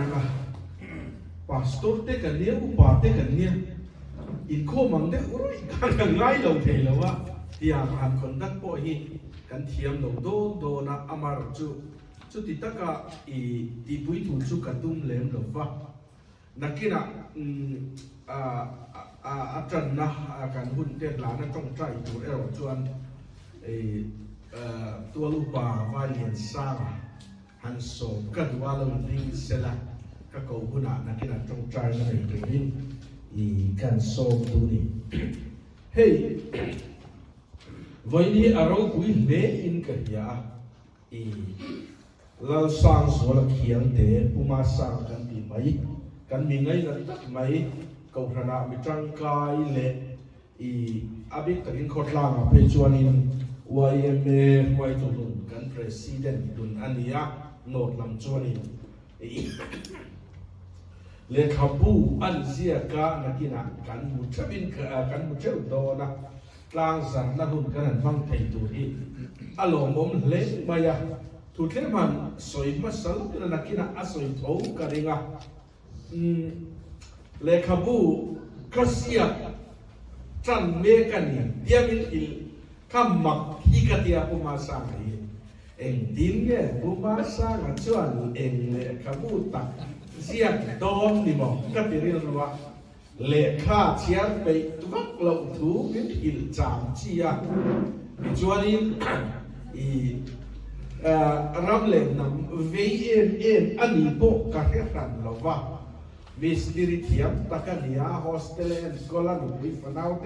นะคะพาสตอร์เตกันเนี่ยอุปาเตกันเนี่ยอินโคมังเดอุรุยกันง่ายเราเทแล้วว่าที่อาหารคนดักโปหิกันเทียมเราโดนะอามาร์จุติตะกะอีปุยถูกจุกันตุ้มเลี้ยงเราว่านักกินะอาจารย์นะการหุ่นเทปลานะต้องใจตัวเราจวนตัวลูกป่าวาเลียนซาฮันโซก็ดูว่าเราดิ้งเสละก็เขาหุ่นนักกินะต้องใจในตัวนี้การโซตัวนี้เฮ้ยวันนี้เราคุยเรื่องอินกันยาเราสร้างสวนเขียนเดอุมาสร้างกันดีไหมกันมีไงกันตักไหมเขาขณะมีจังกายเละอาบิตรินโคตรลางไปจวนนินวายเมย์วายตุลุนกันประธานดุนอันนี้โนดลำจวนนินเลขาบูอันเสียกานักินะกันมุชบินกันมุชอุดนะกลางสันนัหุ่นกันฟังไทยตัวนี้อารมณ์ผมเล่นมายาทุกเรื่องมันสวยมาสลับกันนักกินะอาศัยท้องกันเองเลขาบูก็เสียจันเมกันนี่เดียมินอิลข้ามมักที่กติอาปุมาสังเองดินเนี่ยปุมาสังชวนเองเลขาบูตักเสียดอมนี่มั้งก็เป็นเรื่องว่าเลขาเชียร์ไปทุกเราถูกอิลจามเชียจวนนี้รับเล่นนำ VNN อันนี้บอกกันแค่นั้นเราว่ามิสติริเทียมตะกันยาโฮสเทลเอ็นสกอลาหนุ่มฟันเอาเต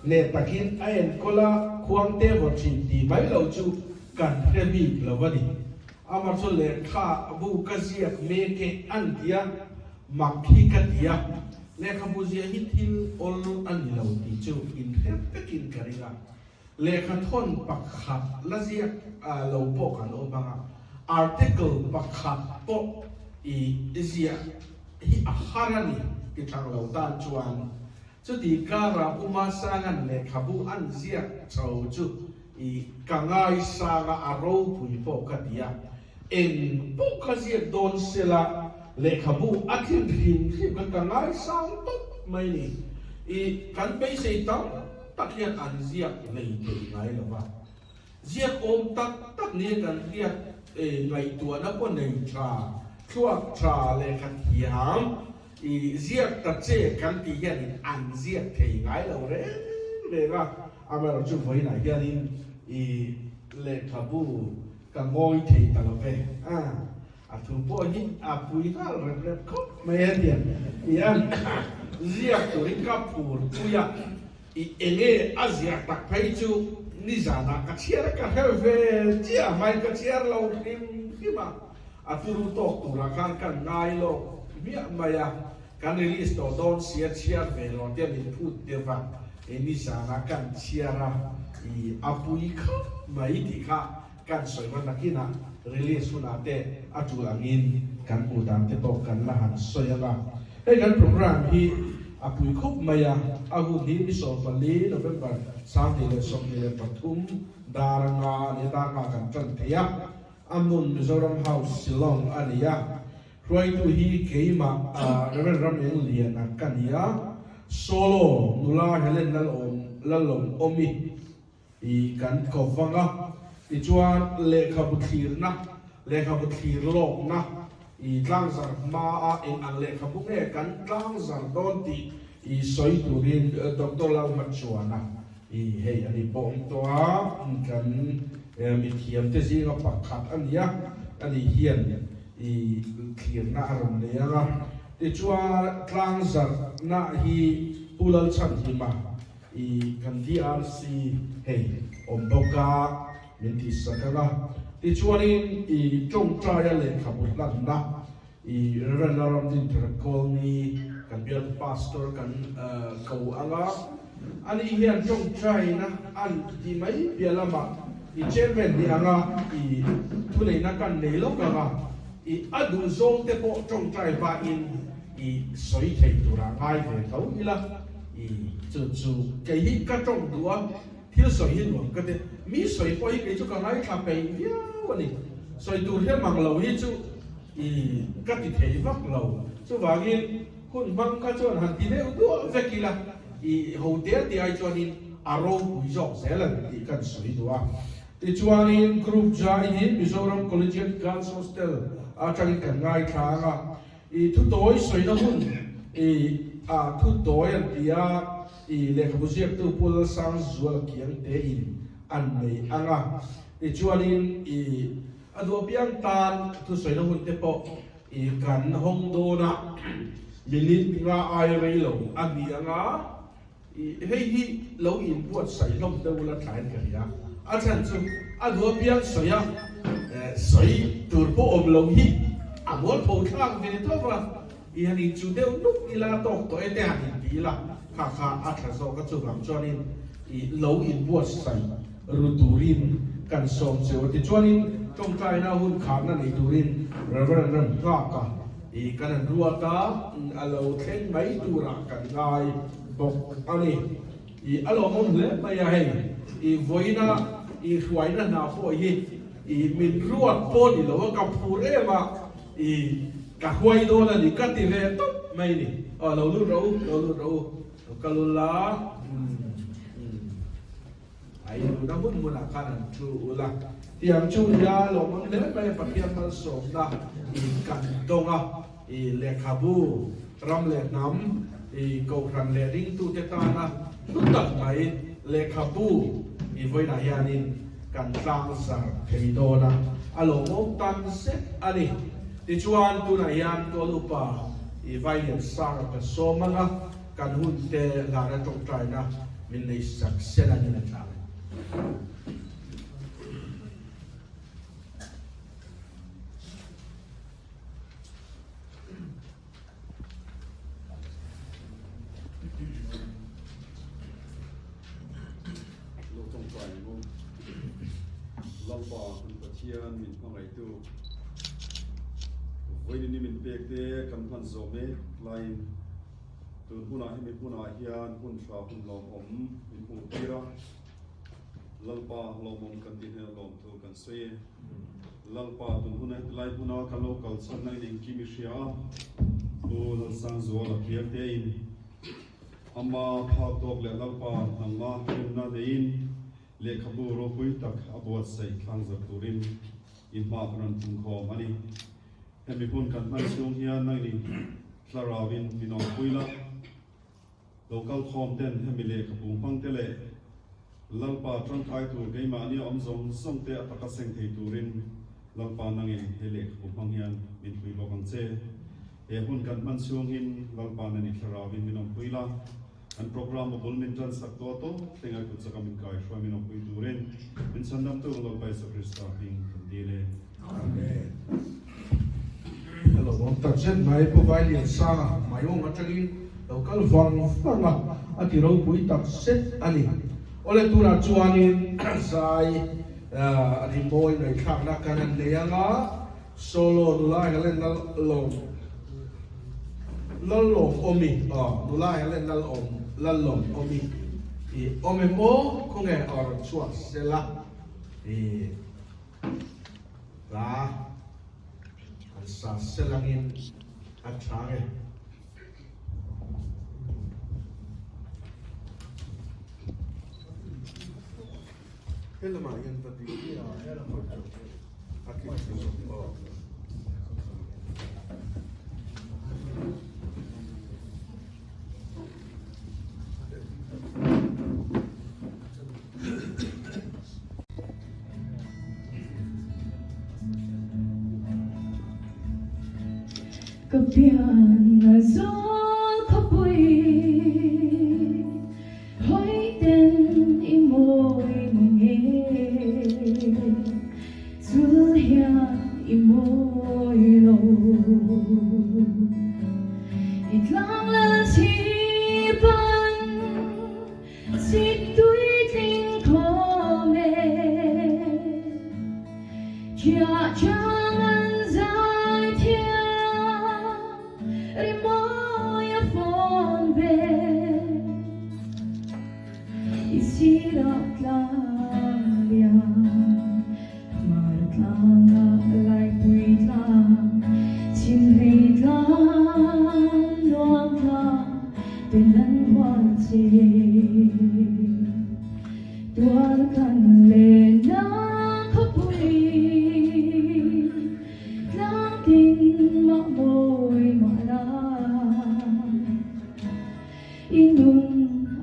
เนตะกินไอเอ็นสกอลาควงเตวชินดีไม่เราจูกันเทบีเราวันนี้อามาสุเลขาบูกัสยาเมเกอันเดียมักฮิกันเดียเลขาบูเซียฮิติลอลอันนี้เราดีจูอินเทปตะกินกันอีกเลขาทนปักขัดละเสียเราบอกกันโอบังอาร์ติเคิลปักขัดปกเสียที่อาหารนี่ที่ทางเราต้านชวนจุดที่การาอุมาสังเลขาบูอันเสียชาวจุกังไงสังอารมณ์ผู้ปกติเอ็นปกติโดนเสละเลขาบูอาทิตย์ริมที่กังไงสังตุ๊กไม่นี่กันไปเสียตั้งตักเรียนอันเสียเลยเป็นไงล่ะวะเสียอมตักเนี่ยกันเรียนไงตัวนับว่าในชาช่วงชาเลยกันเหี่ยมเสียตัดเจกันที่ยันอันเสียเที่ยงไงล่ะเรื่องว่าอามาเราจุดไว้ไหนยันเลขาบูกับงอยที่ตลอดไปถูกพวกนี้ปุยก็เริ่มคบไม่เห็นยันเสียตัวนี้กับปูปุยเองอาเซียตักไปจูนิจานักเชียร์กันเฮเวเจียไม่กันเชียร์เราที่มาตุรุโตตุระกันง่ายโลเมียมายากันรีลิสต์โดนเชียร์เวลาเดียมีพูดเดียวกันนิจานักกันเชียร์อาปุยข้าไม่ดีข้ากันสวยมันนักกินะรีลิสต์นาเตอจุลังินกันอุดามเตโตกันละหันสวยละไอ้กันโปรแกรมที่อาปุยคุบมายาอากุดีมิโซฟัลลีโนเวมเบอร์3 เดือน2 เดือนปฐุมดารางาเนตากากันจันทยาอามุนมิโซรัมเฮาส์สิลองอันนี้รวยตุฮีเกย์มาเรเวนรัมเองเลียนักกันยาโซโลนุลาเฮเลนลัลลงอมิกันกอฟังอ่ะจวนเลขาบุตรีนะเลขาบุตรีโลกนะตั้งสังมาเองอันเลขาบุตรกันตั้งสังโดนตีสอยตุรินดรลามัชวนะเฮ้ยอันนี้ปองตัวกันมีเทียมที่สิ่งกับปักขัดอันนี้เฮียนเขียนหน้าเราเนี่ยนะที่ชัวตั้งสังน่าฮีปุลชันฮิมากันที่อาร์ซีเฮ้ยอมบกามินที่สักละที่ชัวนี่จงใจเลยขับรถลันนะเรื่องราวที่ตระกูลนี้กันเบียร์พาสเตอร์กันเขาอะไรอันนี้เฮียนจงใจนะอันที่ไม่เบียร์ละมาเชฟเป็นที่อะไรทุเรศนักการเลี้ยงกันอดูโซงเตปจงใจไปสวยเท่ตัวร่างกายเท่านี้ละจู่ๆแกฮิกระจงตัวที่สวยหนุ่มก็ได้มีสวยพอฮิกระจงกันไรขับไปเดียววันนี้สวยตัวที่มังเราฮิจู các thị thế vắc lầu số vàng hun băng các chỗ hàng thị thế đó về kia là hậu thế thì ai cho nên aro bùi dọ sẽ là thì cần sửa đó thì cho nên group jai hi Mizoram Collegiate Girls Hostel trong cái ngày tháng thu tối sửa đó hun thu tối thì lệ khám bút tu pol sang zual kiang te in an mei anga cho nên ado biang tan tu soi na hun te po kan hong do na milin nga ai rei lo ami anga hei hi lo in buat sai lom te wala thain ka ya a chan chu ado biang soya soi tur po om lo hi amol po thang ni to ba hani chu deu nuk ila tok to ete han ti la kha a tha so ka chu gam cho nên lo in buat sai ruturin kan som cheu ti chuanin trong trai na hun khang na nei turin ran ka ka kan ruata alo thleng mai tura kan ngai bok ani alo mon le mai hei voina huaina na po hi min ruat po ni lo ka phure ma ka huai do na ni ka ti ve to mai ni lo lu ro ka lu la ai lu na mun mun kan chu la tiang chu ya lo mang le mai pathian mal som na kan donga le khabu ram le nam ko ran le ring tu te ta na tu tak mai le khabu voi na hianin kan tlang sa thei do na alo mo tan set ani ti chuan tu na hian to lupa vai le sang ka somanga kan hun te la na tong trai na min nei sak sela ni na ta min pangai tu voi ni min pek te kan phan zome line tun puna hian hun thra hun lom om min pu tira lalpa lomom kan ti he lom tu kan se lalpa tun huna lai puna ka local chan nai ding kimishia tu lal sang zo la piak te in amma pha tok le lalpa nangma na dein le khabu ro pui tak abot sai khang za turin in ma kan tum kho mani hemi pun kan mai sung hian nai ni tlarawin minong puila local khom ten hemi le khabu phang te le lalpa tran thai tu ke ma ni om zong song te ataka seng thei turin lalpa nangi hele khabu phang hian min pui lo kan che he hun kan man sung hin lalpa na ni tlarawin minong puila an program mo bulmin tran sak to tenga ku chaka min kai shwa min opui duren min sandam to lo pai sa krista ping dile amen hello bon ta chen mai po vai lian sa mai ong atagin local vang fanga ati ro pui tak set ani ole tura chuanin sai ri boy nei khak na kanan leanga solo dulai halen lom omi dulai halen lalom omi ome mo kung or chua sela la an sa selangin at change hello ma yan pati hello ma Kapian azul kapui hoi ten imoy nge zulhia imoy lo itlang la chipan si tui ting kome chia changan zai thiên Rimoya fonbe isirak lang martlanga like we lang tình lăn hoa chê tuan kan lên na khóc vui lang tin mà môi mà la inun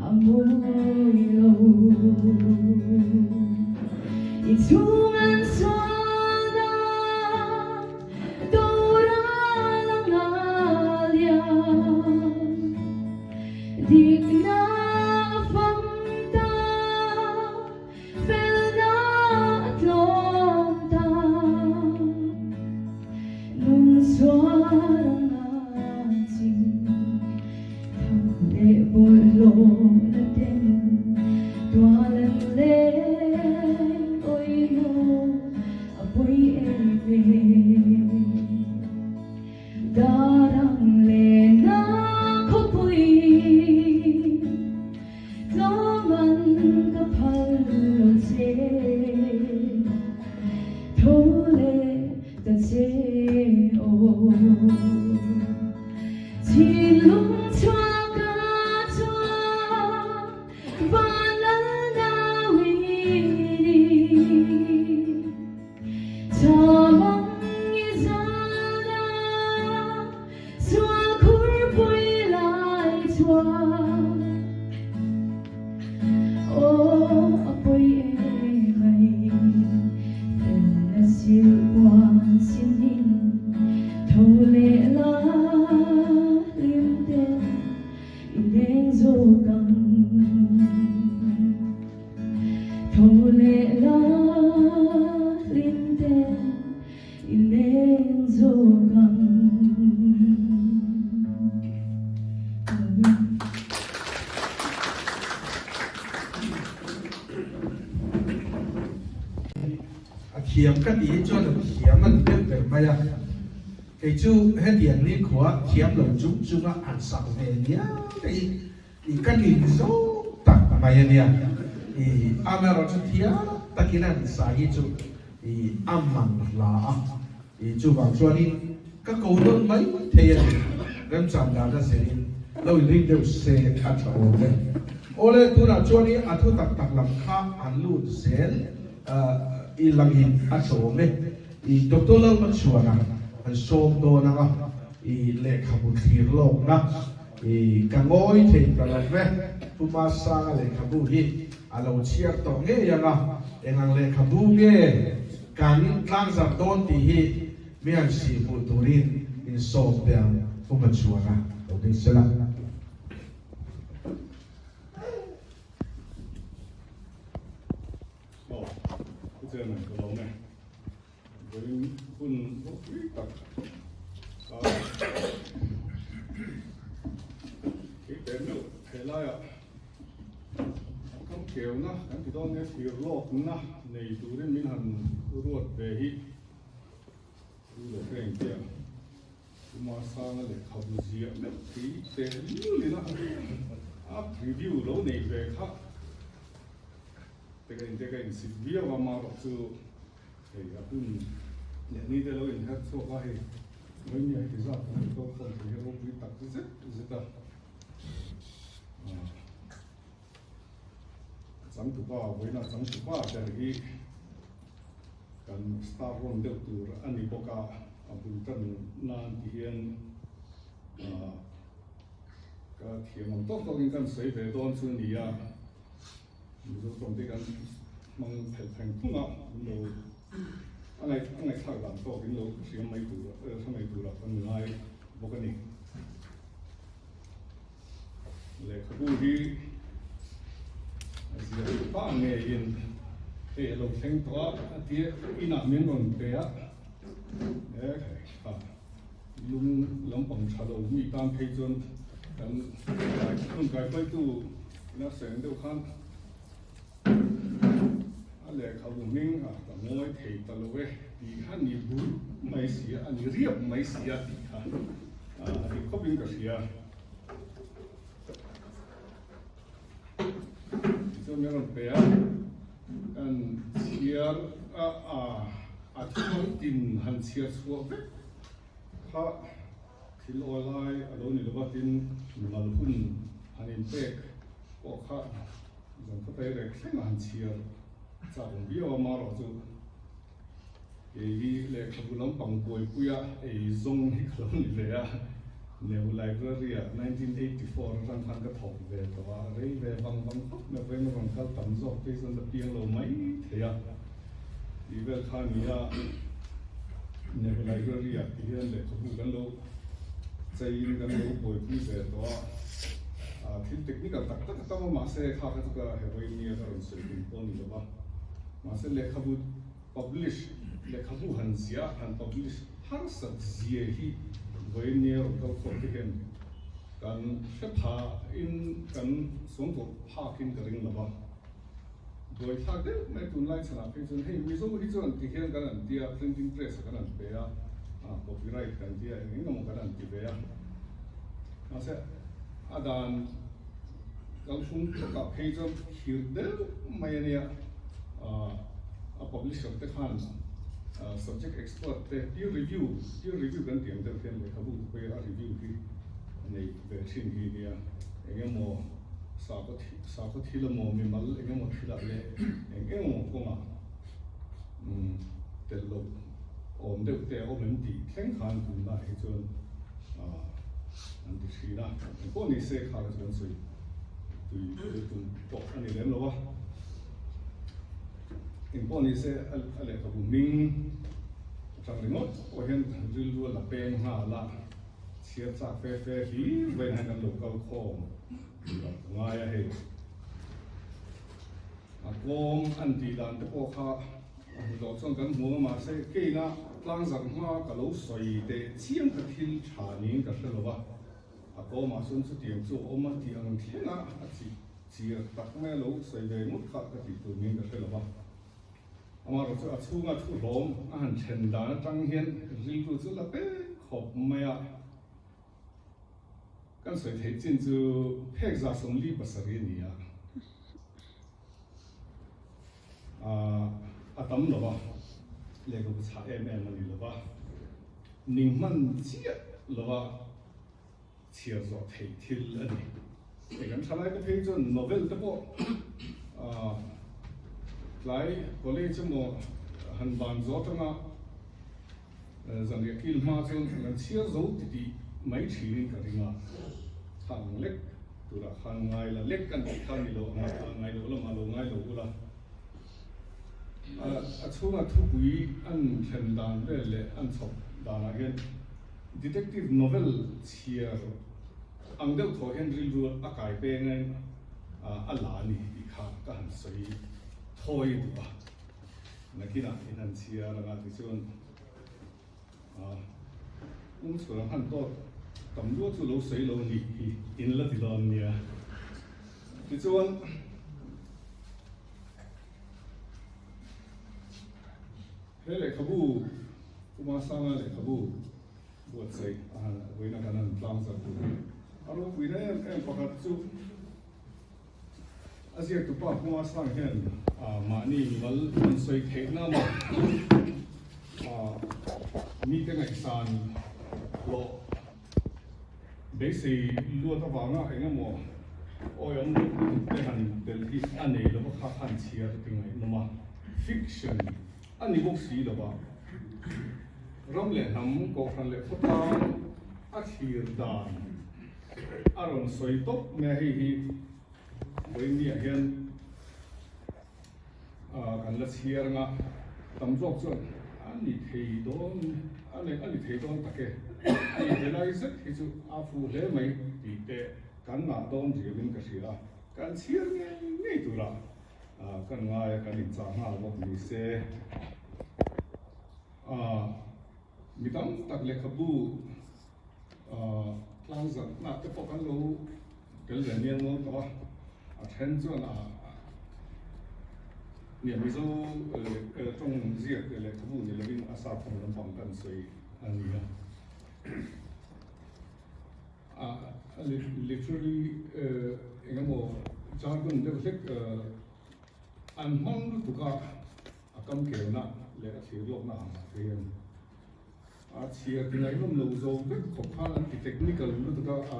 amoy lâu itungan sana dora lang alia dik na phong ta fel na at lom ta nung soarang ating thang le bolo na ten tualan le oi mo apoy ebe darang le na khopoy Zaman kapal lo che thole ta che o chi lung chua ka chua vanal na wi chamang izana swa khur pui lai chua Oh, apoy may Tên là siêu quan xin hin Thâu lệ la liêm tên Ineng dô căng Thâu lệ la liêm tên Ineng dô căng khiếm cái gì cho được khiếm mình biết về mày à cái chú hết tiền đi khóa khiếm là chúng nó ăn sẵn về nhá cái gì dấu tặng mày nè thì amero chú thía ta kia là sai chú thì amman là thì chú bảo cho đi các câu nói mấy thế gần trăm đã ra sẽ đi lâu đi đều sẽ ăn sẵn về ole tu na cho đi à thu tặng làm khác ăn luôn sẽ ilangin asome I doktor man suana an som do na I le khabun thir lok na I kangoi thei talave puma sang le khabu hi alo chiar to nge yanga engang le khabu nge kan tlang za don ti hi mian si pu turin in som dang puma suana okay sala Cái này cái lồng này với phun thuốc tặc cái tên nó thế lại à không kiểu na anh thì tôi nghe kiểu lọc na này tụi nên mình hành ruột về hít ruột về cái gì mà sao nó để học gì á thì tên như na áp review lâu này về khác cái sự việc mà bác sư thì cũng nhận đi tới lối hết số cái mấy nhà thì sao tôi không thể hiểu quy tắc rất rất là chẳng tụ qua với nó chẳng tụ qua thì cái cần start from được từ anh đi bóc cả bùn chân nan thì hiện cái thiềm mong tốt cho những con suy về đón xuân đi à mình dùng cái cái mong thành phung ạ rồi anh này thay làm to cái lỗ sử dụng máy tủ xong máy tủ là con người bóc cái này lấy cái bút đi giờ ba nghề yên để lồng thanh toán thì in ảnh miếng còn bé đấy lung lắm bằng trà đầu mi tam thay chân cái phải tu nó sẽ đều khăn lệ khẩu mình ngồi thấy tao về thì hắn đi bù mấy xí anh riệp mấy xí thì hắn thì có bên cái xí cho nên là bé anh chia thôi tin hắn chia xuống ha thì lôi lại ở đâu này là tin là hun anh em bé bỏ khá rồi có thể là khi mà anh chia ra một ví dụ mà rồi cái lệ không lắm bằng tuổi bây giờ cái dùng thì không lệ à nếu library à 1984 rằng thằng cái thầu về đó rồi về bằng khóc mà về nó bằng cái tấm dọc cái dân lập tiếng lâu mấy thế à thì về khai mi à nếu library à thì hiện lệ không cái lâu chạy cái lâu tuổi bây về đó thì technical tak tama mà sẽ khác cái hệ thống này là sự kiện của mình đó mà sẽ lệ không publish lệ không hành giả hành publish har sat gì hi với nhiều câu khổ thì hiện cần xếp hạ in cần xuống thuộc hạ kinh cái rừng đó rồi thắc đấy mấy tuần lại sản phẩm trên hey ví dụ như chọn thì hiện cái này dia printing press cái này bé copyright cái dia những cái này thì bé mà sẽ dan kalau pun tak page hirder mayanya publisher te khan subject expert te peer review kan tiang te ken le khabu pe a review ki nei ve thin hi dia engemo sa ko thila mo mi mal engemo thila le engemo ko ma te lo om de te om em ti thleng khan kun la hi chon anh đi xí ra, có những xe khác là chuyện gì, tùy bộ anh đi đến đâu á, có những xe anh lại có bùng minh, chẳng đến nốt, có hiện rìu luôn là bèn hà là, chia sẻ phê hí, về hai ngàn lục cao khom, ngay ấy, gom anh đi đàn cái bộ khác, rồi trong cái mùa mà sẽ cái na, lang rằng hoa cả lấu xoay để chiếm cái thiên trả những cái sự đó có mà xuân xuất hiện chỗ ôm mất thì anh thiên á chỉ tắc mẹ lấu xoay về mất khác cái thì tụi mình cái sự đó mà rồi chỗ thu ngắt thu lom anh chân đàn trăng hiền riêng tụi chỗ là bé hộp mẹ cái sự thấy trên chỗ phép ra sống lý bát sari này tấm đó lệ có trả em này là ninh man chia là chia rõ thấy thiên là này để cái thằng này cái page novel đó bộ lại có lẽ cho một hành bản rõ cho nó rằng cái kinh ma cho nó chia dấu thì mấy chỉ nên cả thì mà thằng lệch từ là hàng ngày là lệch căn thì thằng này lo ngày lo là mà lo ngày lo là chúng ta thu quý anh chân đàn về lệ anh chọc đàn là hiện detective novel chia anh đều thổi Henry Lua cái bên này lá này đi khám cái hành xử thôi được ba là khi nào thì hành chia là cái chuyện cũng số lượng hành tốt tầm đua chú lâu sấy lâu nhỉ in là thì làm nhỉ cái chuyện thế là kabu kuma sang là kabu buat saya với nak kanan lang satu alo với này em pakat tu asyik tu pa kuma sang hen mà ni mal soi thế na mà mi cái ngày san lo để si luôn tao vào na anh em ôi ông cái hành del his anh ấy lo có khá hành chia cái ngày nó mà fiction anh đi bốc xí đó ba, rong lệ nắm có phần lệ phốt tang, ác hiền đàn, aron xoay tóc mẹ hi với nia hiền, cần là chia ngã, tầm dọc chuẩn, anh đi thấy đón, anh đi thấy đón tắc cái, anh đi lại rất thì chú áp phu lệ mấy bị tệ, cần ngã đón chỉ bên cái gì là, cần chia ngay tu ra. Kan ngai kan in chang ha bok ni se mitam tak le khabu tlang zan na te po kan lo kel le nian mo to then chuan ni mi zo trong ziak le khabu ni le bin asa thong lam pang kan soi ani literally engamo jargon de lek anh mong được cả cầm kiểu nặng để thiếu lộc nặng thì chia cái này nó lâu rồi biết khó khăn thì technical nó được cả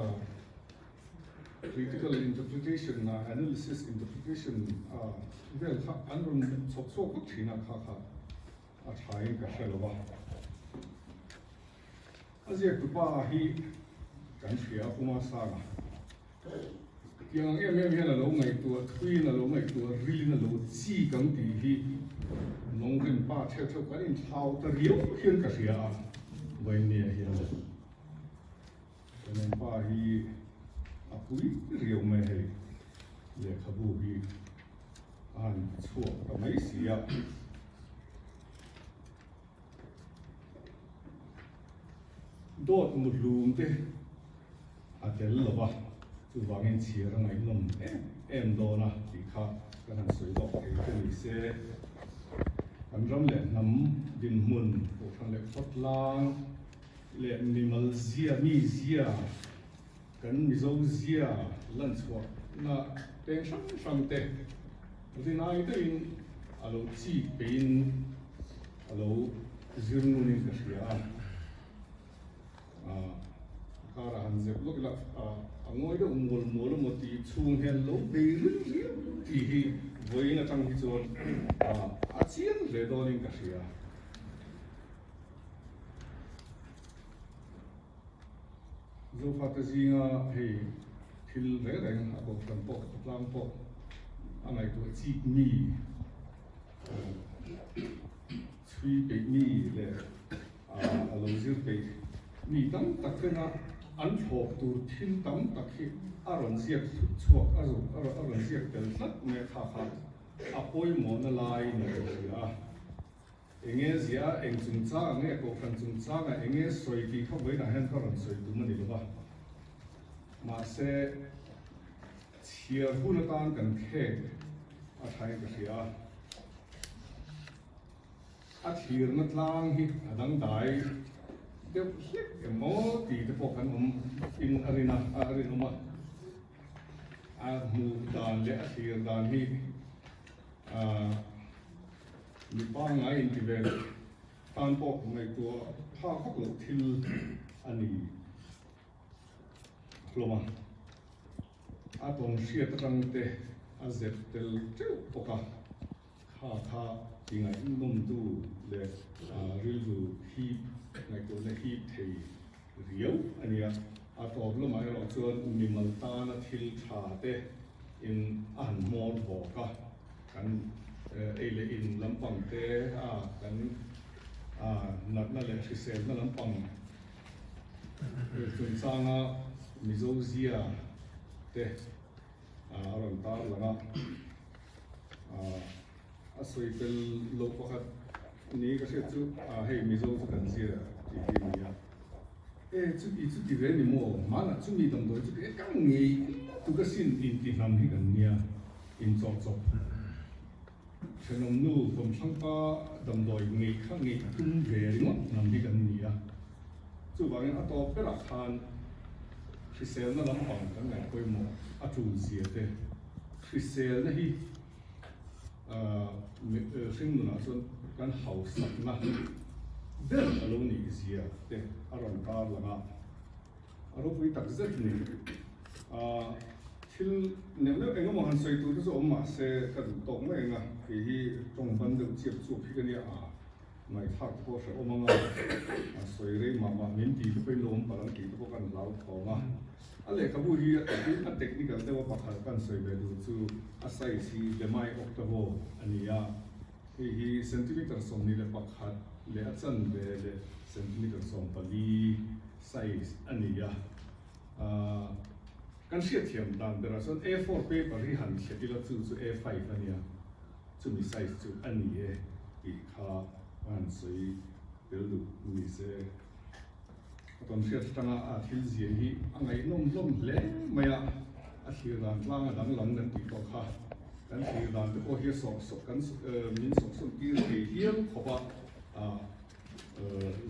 critical interpretation na analysis interpretation vel kha anrun chok chok ko thina kha a thain ka helawa azia tu pa hi kan thia kuma sa na yang em hian lo ngai tu thui na lo ngai tu ri na lo chi kang ti hi nong rin pa theu theu kan in thau ta riu hian ka thia vai ne hian nên pa hi apui riu me he le khabu hi an chuak ka mai sia dot mu lum te atel lova chu wangin chir ngai nom em do na ti kha kan an soi do ke ni se kan ram le nam din mun ko thang le phot lang le animal zia mi zia kan mi zo zia lan chua na teng sang te rin ai te in alo chi pein alo zirngun in ka sia kara han zep lok la angoi do mol mol mo ti chung hen lo be rin ti hi voi na tang hi chon a chian le do in ka sia zo fantasia hei thil re reng a ko tlan po tlang po angai to chi mi chui pe mi le a lo zir pe mi tam tak na an thok tur thin tam tak hi aron ziak chuak aron ziak tel thlat me kha kha a poi mo na lai ni ya enge zia eng chung cha nge ko kan chung cha nga enge soi ki kho voi na hen ka ron soi tu mani ba ma se chiar hun tan kan khe a thai ka sia a thir na tlang hi adang dai de hik mo ti de po kan in arena ma a mu dan le a thir dan hi mi pa ngai in ti vel tan po ngai to pha khok lo thil ani hloma a tom sia tang te a zet tel cheu poka kha tingai nom tu le ril du hi ngai to le hi thei riau ania a to lo mai ro chuan mi mal ta na thil tha te in an mol bo ka kan ele in lampang te kan nat na le sel na lampang chun sanga mizo zia te aron tar langa a soi pel lo pakhat ni ka se chu hei mizo chu kan zia ti ni ya chu ti ve ni mo mana chu mi dam do chu ke kang ngi tu ka sin in ti nam hi kan nia in chok chok chenom nu vom sangpa dam doi ngi khang ngi tum ve ri mo nam hi kan nia chu wangin a to pera khan Chrisel na lampang kan ngai koi mo a tu zia te Chrisel na hi ring nu na chon kan house na del alo ni zia te aron kar langa aro pui tak zet ni thil nem le engam han soi tu zo ma se ka du tong me nga ki hi tong ban de chiep chu phi ka ni mai thak ko se omanga soi re ma min ti pe lom palang ki ko kan lau tho ma ale ka bu hi a technical de wa pakha kan soi be du chu a sai si le mai octavo ania hi centimeter som ni le pakhat le a chan be le centimeter som pali size ania kan sia thiam dan bera son A4 paper hi han thila chu A5 ania chu mi size chu ani e kha an soi pel du mi se aton sia tanga a thil zia hi angai nom le maya a thir dan tlang dang lang nan ti ko kha kan thir dan te ko hi sok kan min sok ki ri hiam khoba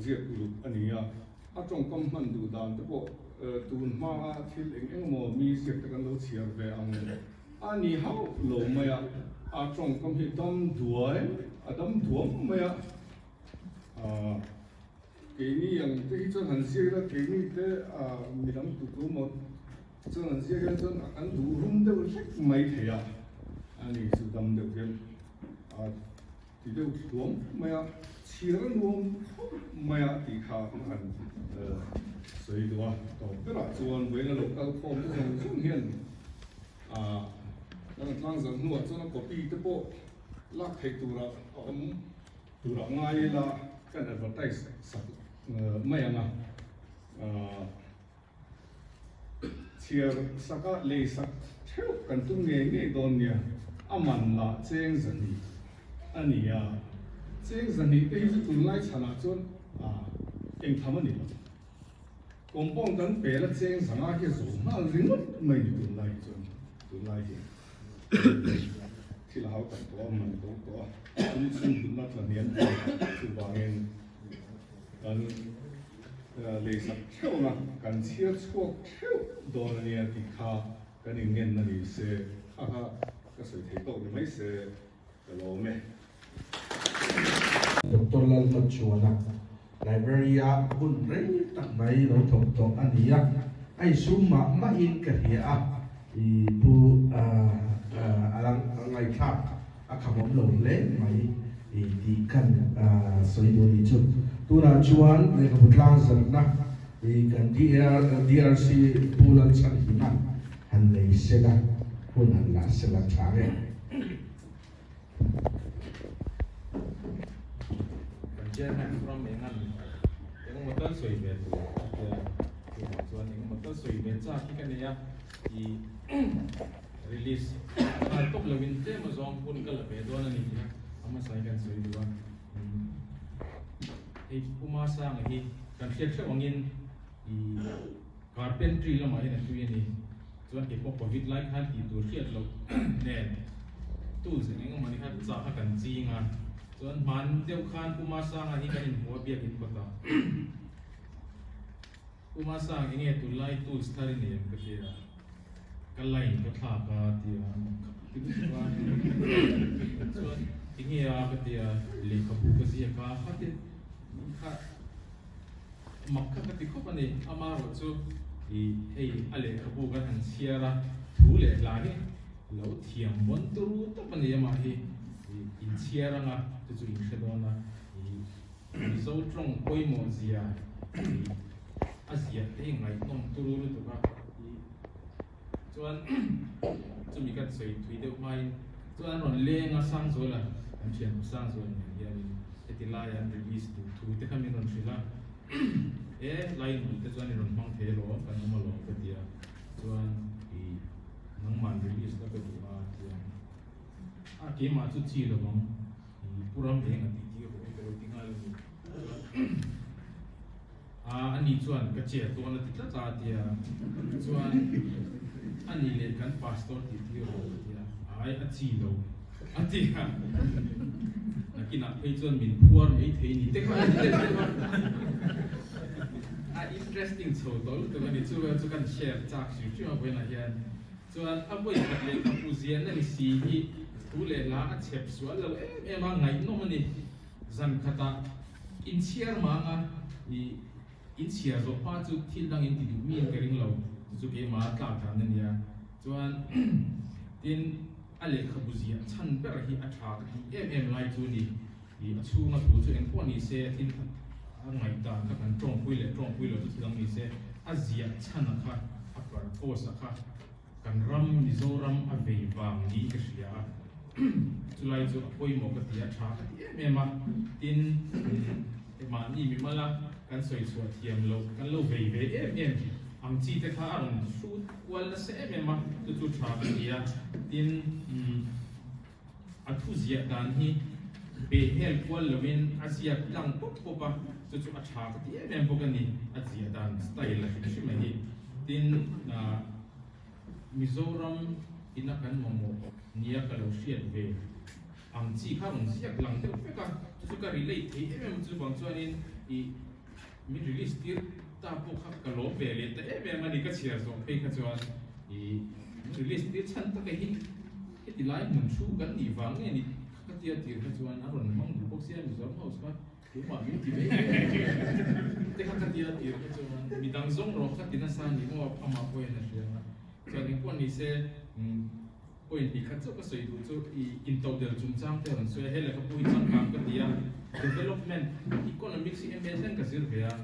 zia lu ania a tong kom man du dan te ko tun ma thil eng mo mi zia te kan lo chiar ve ang ani hau lo maya a tong kom hi dam duai adam duam maya cái ni yang te hi chon han sia la cái ni te mi dam tu tu mo cho nên chỉ cái cho anh đủ hùng đều rất mấy thế à anh ấy sự đam đều cái thì đều xuống mấy à chia ra luôn mấy à thì khá không hẳn所以的话，对了，做完为了local form 这种经验当人我做那个比的不，拉开多了，多了爱啦，跟那个带咩啊切啥个类啥，超跟东年多年，man啦精神的，安尼啊，精神的，这是从来查那做应他们的。公帮等别了精神啊，去做，那人没有来做，做来的。ที่เราแต่งตัวมันตัวซึ่งถึงมาตอนนี้คือว่าเองกันเลยสักเท่านะกันเชื่อชั่วเท่าโดนเนี่ยที่ขากันเงินนั่นนี่เสียก็สวยที่โตไม่เสียก็รอไหม Dr. Lal Machuana Library a hun rei tak mai lo thok tok ania ai suma ma in ka hia I pu alang ngai kha akhamom lo le mai I ti kan soi do ni chu tuna chuan le ka butlang zan na I kan DRC pulan chan hina han nei sela hun han la sela thare Chairman from Mengan, yang motor soi betu, tuan yang motor soi beca kita ni ya di release. Kalau lebih tu macam pun kalau betu ni ya, ama saya kan soi dua. Umasa lagi kan siapa angin di carpentry lah macam itu ni. Tuan kita COVID like kan itu siapa lo net. Tu sebenarnya mana kan cakap kan jingan. Tuan man deu khan pumasang ani kanin huwa biak in kota. Pumasang inge tu lai tu stari ni ketia. Kalai to tha ka tia. Tuan inge ya ketia le kapu kesia ka hati ka makka keti ko pani amaro chu I ale kapu kan han siara thu le lagi lo thiam bon turu to pani ma hi in siara nga tu in sedona I so trong koi mo zia Asia te ngai nom turu tu ka chuan chu mi kan soi thui deuh mai chuan ron le nga sang zo la an thian sang zo ni ya ni etilai an release tu thu te khamin ron sila line te chuan ron mang the lo kan ma lo ka tia chuan I nang man release la ka tu ke ma chu chi lo bang puram he nga ti ho pero tingal ani chuan ka che to na ti ta tia chuan ani le kan pastor ti ho tia ai a chi lo atia nakina phei chuan min puar ei thei ni te ka interesting so to to ni chu kan share chak su chu a na hian chuan a boi ka le ka pu zian na ni si hi tu le la a chep sual lo ma ngai no mani zan khata in chiar ma nga I in chiar zo pa chu thil dang in ti du mi ka ring lo chu ke ma tla ka nan ya chuan tin ale khabuzia chan ber hi a tha hi lai chu ni I chu na tu chu en ko ni se tin ngai ta ka kan trong pui lo tu thil dang ni se azia chan kha a par ko sa kha kan ram mizoram a vei wang ni ka sia Julai tu koi mo ka tia tha ma tin ma ni mi mala kan soi so thiam lo kan lo vei am chi te kha an su wal na se ma tu tha tia tin a thu zia dan hi be hel kwal lovin asia lang pop popa tu a tha ka tia bo kan ni a zia dan style la shi ma hi tin Mizoram inakan momo niya kalau siat ve am chi kha rong siak lang te pe ka chu ka relate thi chu bang chuanin I mi release tir ta po kha ka lo ve le te mani ka chiar zo pe kha chuan I release tir chan ta ka hi ti lai mun chu kan ni wang ni ก็เตียตีกันชวนอารมณ์มั่งพวกเสียมีสองเขาสักถึงว่ามีที่ไหนแต่ข้าก็เตียตีกันชวนมีดังส่งรอข้าติดนั่นสานนี่ว่าพม่าป่วยนั่นเองนะชวนนี้คนนี้เสียป่วยที่ข้าเจ้าก็สวยดูจู่อินโตเดลจุ่มจ้างแต่วันสวยให้เลยก็พูดจังการก็เตีย development economics MSN ก็ซื้อไปอ่ะ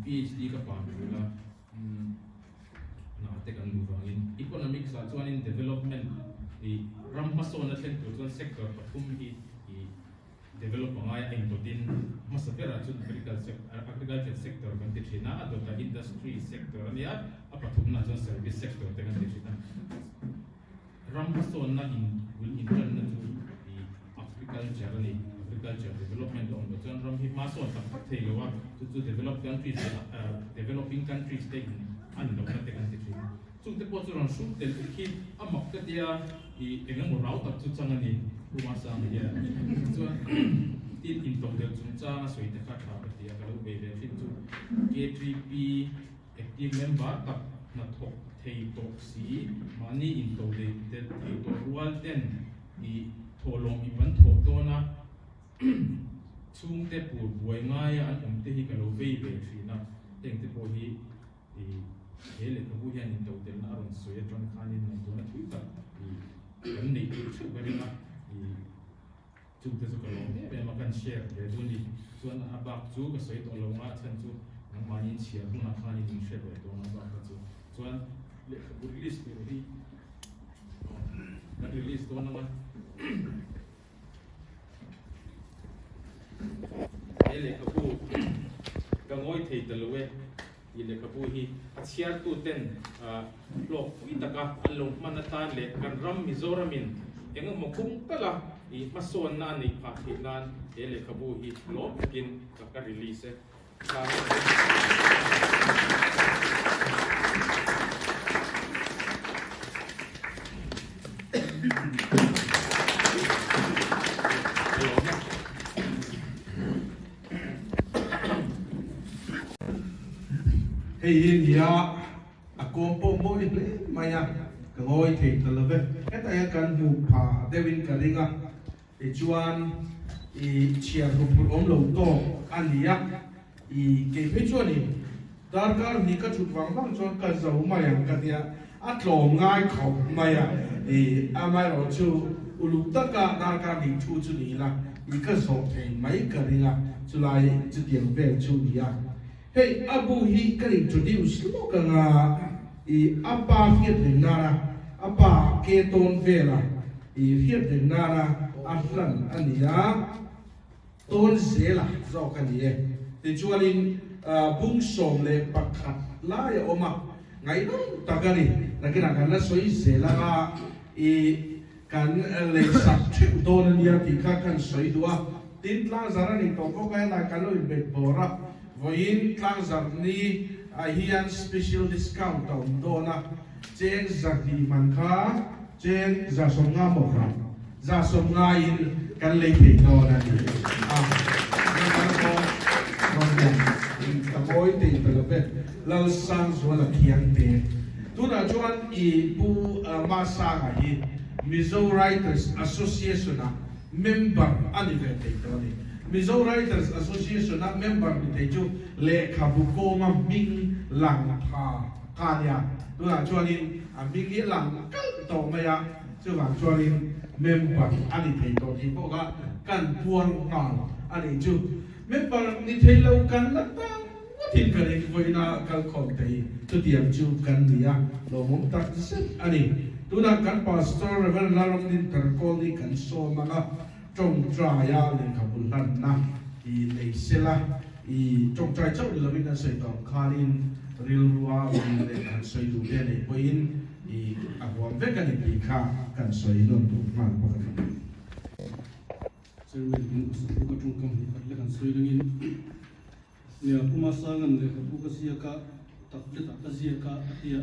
PhD ก็ปาไปแล้วน่าแต่กันดูว่า economics ส่วน in development ที่รำมาส่วนนั้นเป็นส่วน sector ปฐุมที่ develop ง่ายเองตัวดินมาสักการะจุด agriculture sector กันติดที่น่าตัว industry sector อันนี้ปฐุมน่าจะ service sector แต่กันติดที่นั่นรำมาส่วนนั้น will intern นั่นคือ agriculture นี่ agriculture development องค์จนรำที่มาส่วนสักพักเที่ยวว่าจุด develop countries developing countries เต็มอันนั้นแต่กันติดที่จุดที่พอจะรำสุดเต็มที่มักจะเดียเองก็เราตัดจุดจังนี้ผู้มาสร้างเนี่ยส่วนที่อินโตเดลจุดจ้างสวยแต่ขาดขาดเดียก็รู้ไปเลยที่จุด K3P active member กับนักทกเทตกสีมันนี่อินโตเดลเทตรัวเต้นโทลงอีวันโทตัวนะช่วงแต่ปวดบวยง่ายอันผมที่ก็รู้ไปเลยที่นะเต็งที่พอที่เฮ้ยเลยก็พูดอย่างอินโตเดลน่ารังสวยจนขานินในตัวนั้นทุกตัดวันนี้ชุดวันนี้นะจุดที่สุดก็ลงเป็นมากันแชร์เดี๋ยวดูนี่ส่วนอาบักจูก็สวยตัวลงมาฉันจูนังมานินเชียร์คุณนักขานินแชร์ไว้ตัวนั้นบักจูส่วนเล็กบุรีลิสต์ตัวที่บุรีลิสต์ตัวนั้นว่าเฮ้ยเลยก็พูดก็ง่อยที่ตะลุยยินดีกับผู้ที่เชียร์ตัวเต้นโลกวิตกะอันลงมันตานเล็กกันรำมิโซรามินยังมาคุ้มตละอีมาส่วนนั้นอีพาที่นั้นเอเล็กกับผู้ที่โลกกินกับการรีลีส์เฮียนี่อะกอมโปโมอีกเลยมายังก็ง่อยที่ตลอดเว้ยแต่ยังการบุกผ่าเดวินกันเองอ่ะจวนเชียร์รูปอมโลโตอันนี้อ่ะเก็บให้ชวนนี่ดาร์การนี่ก็จุดวางบางชวนกันจะมาอย่างกันเนี่ยอัดลงง่ายเขามาอย่างอาไม่เราชูอุลุตกะดาร์การนี่ชูจุนี่ละก็ส่งให้ไม่กันเองอ่ะจุไลจุดเดียวเบลชูนี่อ่ะHey, Abu he can introduce look apa here the nara, apa keton vela, here the nara, afran ania, ton zela, zokanie. The jualin bung som le pakat la ya oma, ngai no tagani, nagina na soi zela kan le sap chip don nia tika kan soi dua, tin lang zara ni toko kaya na kalo ibet bora. Voin klang zarni hian special discount on dona chen zarni manka chen zasonga mokra zasonga in kan leite dona ni kan ko tamoy te pelape lal sang wala kiang te tuna chuan pu masa ga hi Mizo Writers Association member anivete doni Mizo Writers Association na member ni teju le kabuko ma ming lang tha kanya tuna chuanin ming hi lang kal to maya chuwang chuanin member ani thei to ti ko ga kan puang ngal ani chu member ni thei lo kan la ta tin kan ni voina kal khom thei tu tiam chu kan nia lo mom tak set ani tuna kan pastor reverend larom din tarkol ni kan so mga trong trai ya le kabul nan na le sela trong trai chau le min sai tom khalin ril ruwa le kan sai du le le poin awam ve kan ni kha kan sai don tu man ko kan sai men bin su ko trong kam ni le kan sai dingin ne kuma sangan le ko ka sia ka tak le tak sia ka ya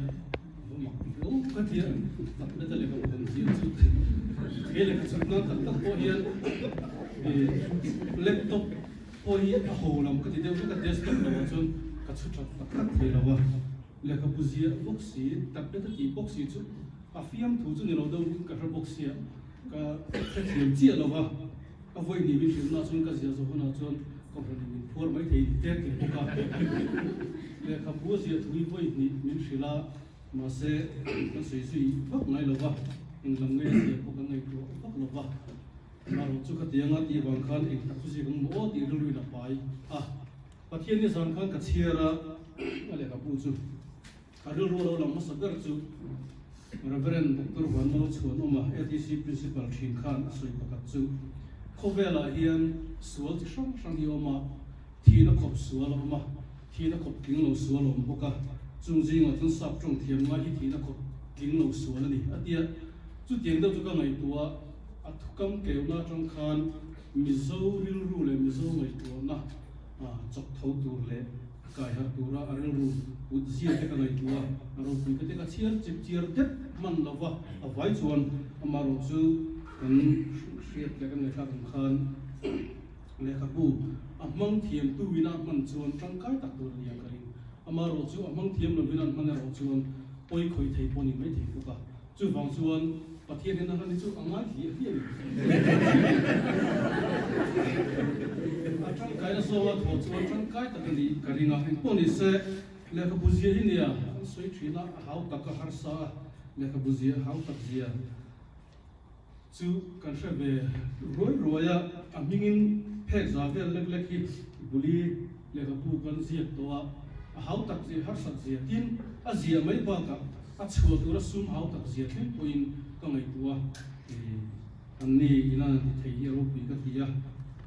mak o ka tia tak le le ka kan sia su ele ka sakna tak po hian laptop po hi a holam ka ti deu ka desktop lo chun ka chu chat tak the lawa le ka puzia boxi tak le ti boxi chu a fiam thu chu ni lo do ka boxi ka thiam chi lawa voi ni bi thil na chun ka zia zo hona chon ko ran ni phur mai thei te ke ka le kha bu zia thui voi ni min shila ma se ka sui sui phak ngai lo ba in lam ngai se ko ka ngai to phak lo ba ma ro chu ka tianga ti bang khan ek tak si kang mo ti ru na pai a pathian ni zan khan ka chiara ale ka bu chu ka ru ro lam ma sa gar chu Reverend Dr. Juan Mano Chuan Oma ATC Principal Thin Khan Asoi Pakat Chu Khovela hian sual chi hrang hrang hi oma thina khop sual oma thina khop kinglo sual om boka chungji nga chun sap trong thiam nga hi thina khop kinglo sual ani atia chu tiang da chu ka ngai tua athukam keuna trong khan mizo ril ru le mizo ngai tua na chok thau tur le kai har tura aril ru udzia te ka ngai tua aro pui te ka chiar chip chiar det man lova avai chuan amaro chu kan riat le kan ngai thak khan le ka bu amang thiam tu wina man chuan tangkai tak tur lia karing amaro chu amang thiam lo wina man ro chuan poi khoi thei poni mai thei ka chu wang chuan pathian hen han chu angai hi hi tangkai na so wa tho chuan tangkai tak ni karinga hen poni se le ka buzia hi nia soi thina hau tak ka har sa le ka buzia hau tak zia chu kan hre ve roi roya amingin phek za vel lek lek hi buli le ka pu kan zia to a hau tak zia har sak zia tin a zia mai ba ka a chhuat ura sum hau tak zia thin poin ka ngai tua anni ina thei hi ro pi ka tia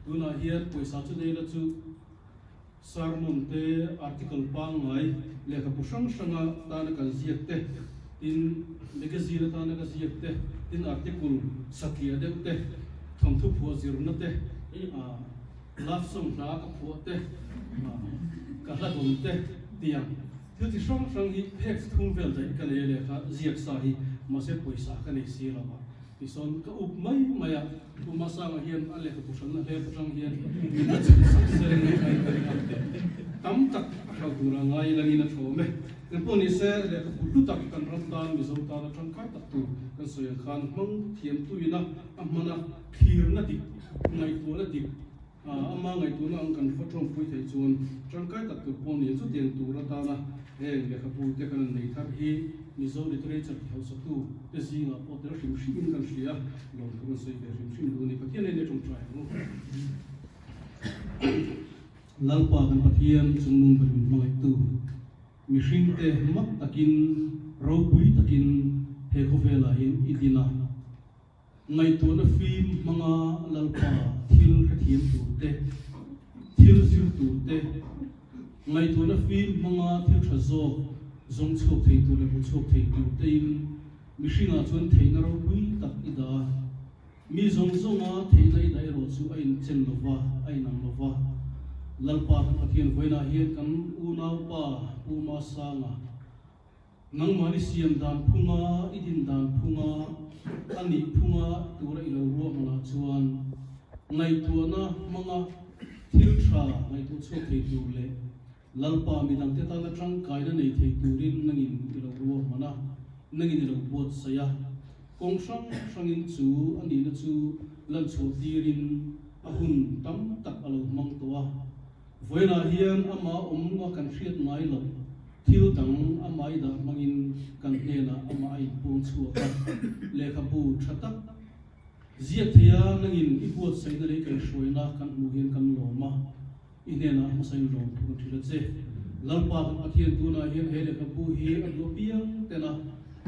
tuna hian poisa chu nei la chu sermon te article pa ngai le ka pu sang sanga ta na kan zia te tin magazine ta na ka zia te tin article sakya de te thom thu phu zir na te love song na ka phu te ka la dom te tiang thu ti song sang hi phek thum vel dai ka le le kha ziak sa hi ma se poisa ka nei si la ba ti son ka up mai maya tu ma sa ma hian ale ka pu sang na le sang hian na chu sa se nei kai tam tak ka tu ra ngai la ni na thome kan poni se le ka pu tak kan ram dan mi zo ta na tang kai tak tu kan so yang khan mang thiam tu ina amana khir na dik ngai tu na dik ama ngai tu na ang kan photom pui thei chun tang kai tak tu poni chu tiang tu ra ta na heng le ka pu te kan nei thar hi mi zo literature ki house tu te zinga o te rim shim kan shia long kan so ke rim shim du ni pathian ne chung trai no lalpa kan pathian chung nung bari mai tu mi hring te mak takin ro pui takin he khovela hin idina ngai tu na film manga lalpa thil ka thiam tu te thil zir tu te ngai tu na film manga thil thazo zong chok thei tu le bu chok thei tu te in mi hringa chuan thei na ro pui tak ida mi zong zonga thei lai dai ro chu ai chen lova ai nang lova lalpa pathian voina hian kan unau pa uma sanga nang mani siam dan phunga idin dan phunga ani phunga tura ilo ro mana chuan ngai tu na manga thil tha ngai tu chok thei tu le lalpa mi dang te ta na tang kai na nei thei turin nangin ilo ro mana nangin ilo bot saya kong sang sangin chu ani na chu lan chu tirin ahun tam tak alo mang towa voina hian ama omnga kan hriat mai lo thil dang amai da mangin kan hena ama ai pung chu ka lekha bu thatak zia thia nangin ipot saida le kan shroina kan mu hian kan loma inena masai ro ku thila che lalpa kan pathian tu na hian he lekha bu hi alo piang tena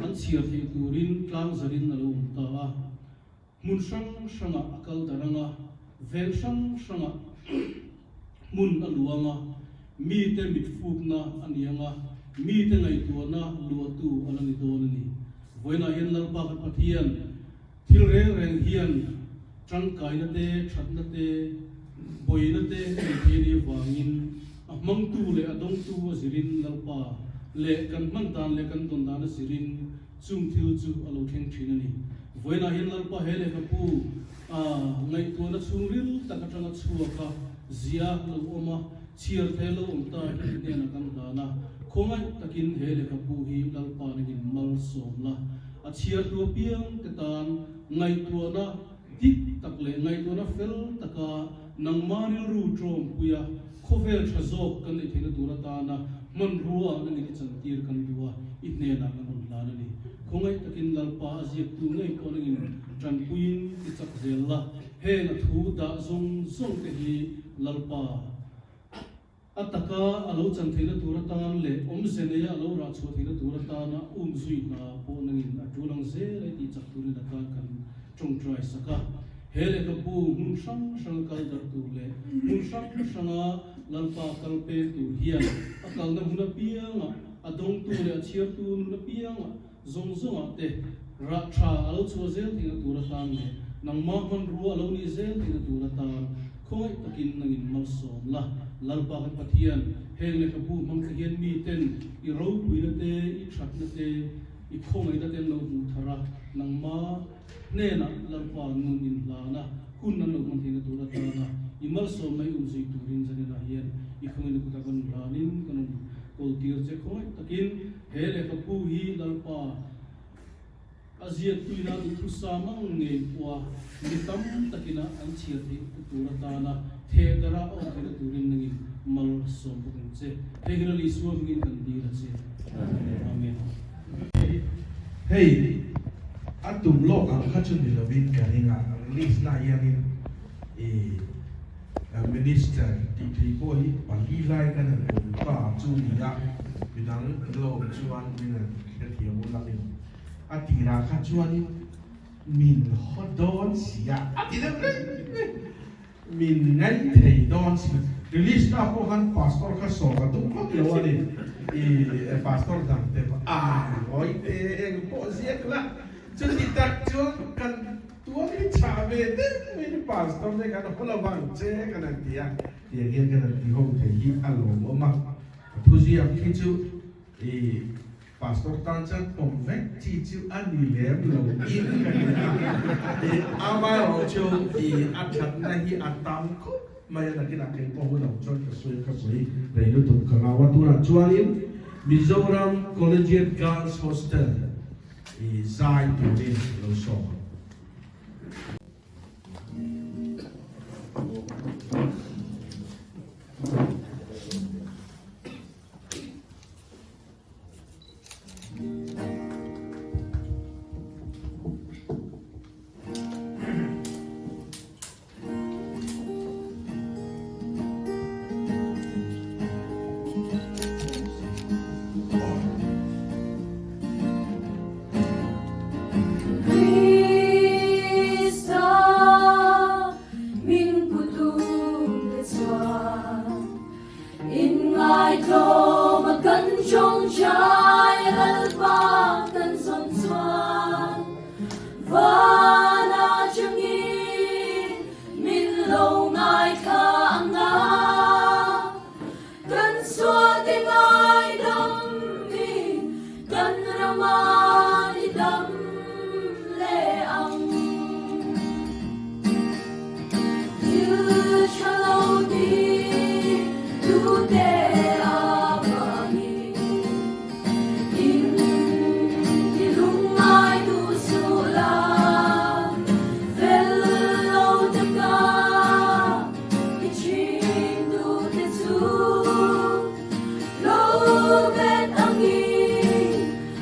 an chiar thei turin tlang zarin na lo ta mun sang sanga akal daranga vel sang sanga mun aluanga mi te mit fuk na anianga mi te ngai tu na lu tu alani don ni voina hian lalpa ka pathian thil reng reng hian tang kai na te that na te boi na te ni ni wangin amang tu le adong tu zirin lalpa le kan man dan le kan don dan zirin chung thil chu alo theng thina ni voina hian lalpa hele ka pu ngai tu na chungril takatanga chuaka zia lo oma chiar thelo umta ne na kan dana khongai takin hele ka pu hi lalpa ni mal somla a chiar tu piang te tan ngai tu na tik tak le ngai to na fel taka nang maril ru trom puya khovel thazok kan le thina dura ta na man ruwa na ni chan tir kan duwa itne na kan la na ni khongai takin lalpa aziak tu ngai ko na in tran puin ti chak zel la he na thu da zong zong te hi lalpa ataka alo chan thina dura ta le om zeneya alo ra chu thina dura ta na zui na po na in atulang ze le ti chak tu na ka kan trong try saka hele ka pu mun sang sang kal dar tu le mun sang sanga lalpa kal pe tu hian akal na huna pianga adong tu le chiar tu na pianga zong zong te ra tha alo chu zel thina tu ra tan le nang ma hon ru alo ni zel thina tu ra tan khoi takin nangin mal som la lalpa ka pathian hele ka pu mang ka hian mi ten I ro pui na te I that na te I khong ai da ten lo mu thara nang ma ne na lalpa nun in la na kun na lo man thina tu ra ta na I mal som mai zui tu rin jane na hian I khong ni ku ta kan la nin kan kol tir che khoi takin hele ka pu hi lalpa azia tuina tu sama nge wa mitam takina an chia thi tu ra ta na the dara o thina tu rin ngi mal som pu che thegina li suam ngin kan di ra che amen hey atum lok ang khachun ni lovin kaninga list na yanin minister ti ko hi pali lai kan pa chu ni ya bidang lo chuan min na thiam la min atira khachuan min hodon sia atira min ngai thei don sia release na ko han pastor kha so ka tu ko lo ani pastor dang te oi te eng po sia kla chân đi đặt chuông cần tua đi trả về tết mình pastor này cái nó là bằng chế cái này thì hiện cái này thì không thể đi ăn lẩu mà thu gì khi chú thì pastor tan chân tổng vét chỉ chú ăn đi lém lẩu in cái này thì ama lẩu chú thì ăn chặt này thì ăn tam cú mà là cái nào cái bông lẩu cho cái suy để nó tụt cái nào tu là chuan im Mizoram Collegiate Girls Hostel Zai tu din lo so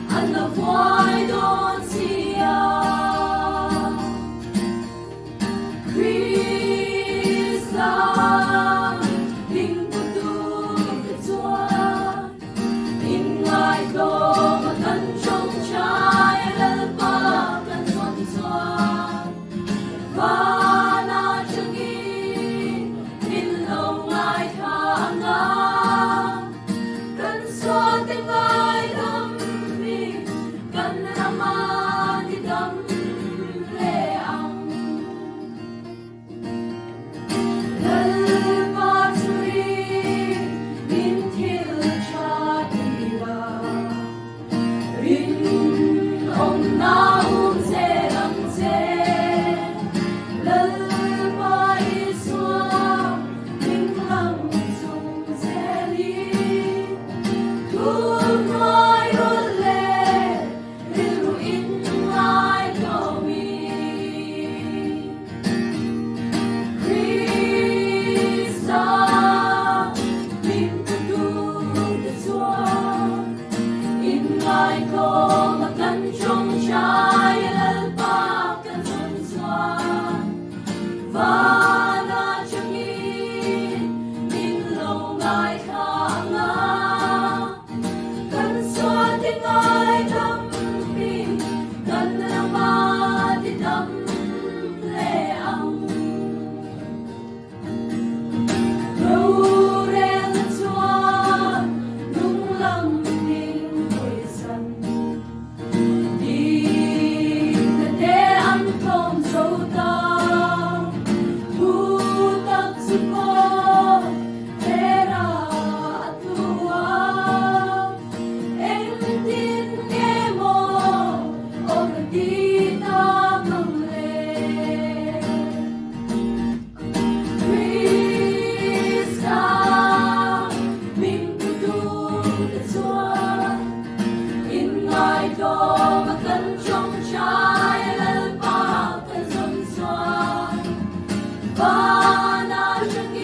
And the đô mà cần trong trái lên ba cái dần xoan và na chân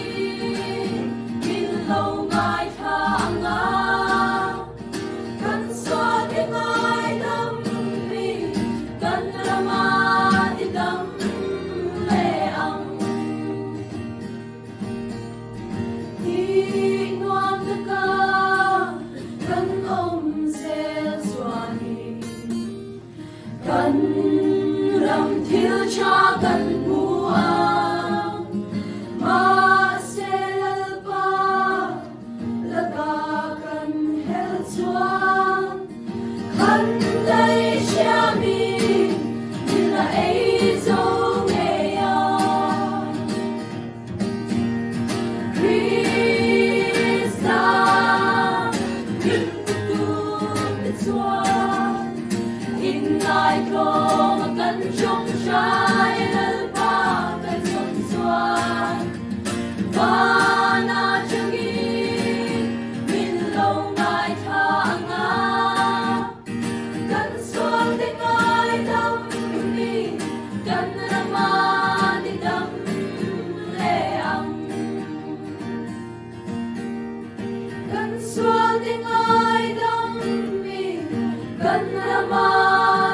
in lâu ngày tháng ngao cần xoa cái mai đâm mi cần rama đi đâm lệ âm đi ngoan nước ca cần ông sẽ xoa đi cần rằm thiếu cha cần bùa mà sẽ là ba cần hết xoan khăn đây cha mi như là ấy dấu nghề Krista in tu biết xoan in lại có mà cần trong trái lên ba cái xuân xoan và na chân min lâu ngày tháng ngao cần xuân tình ai đắm mi cần rama đi đắm lệ âm cần xuân tình ai đắm mi cần rama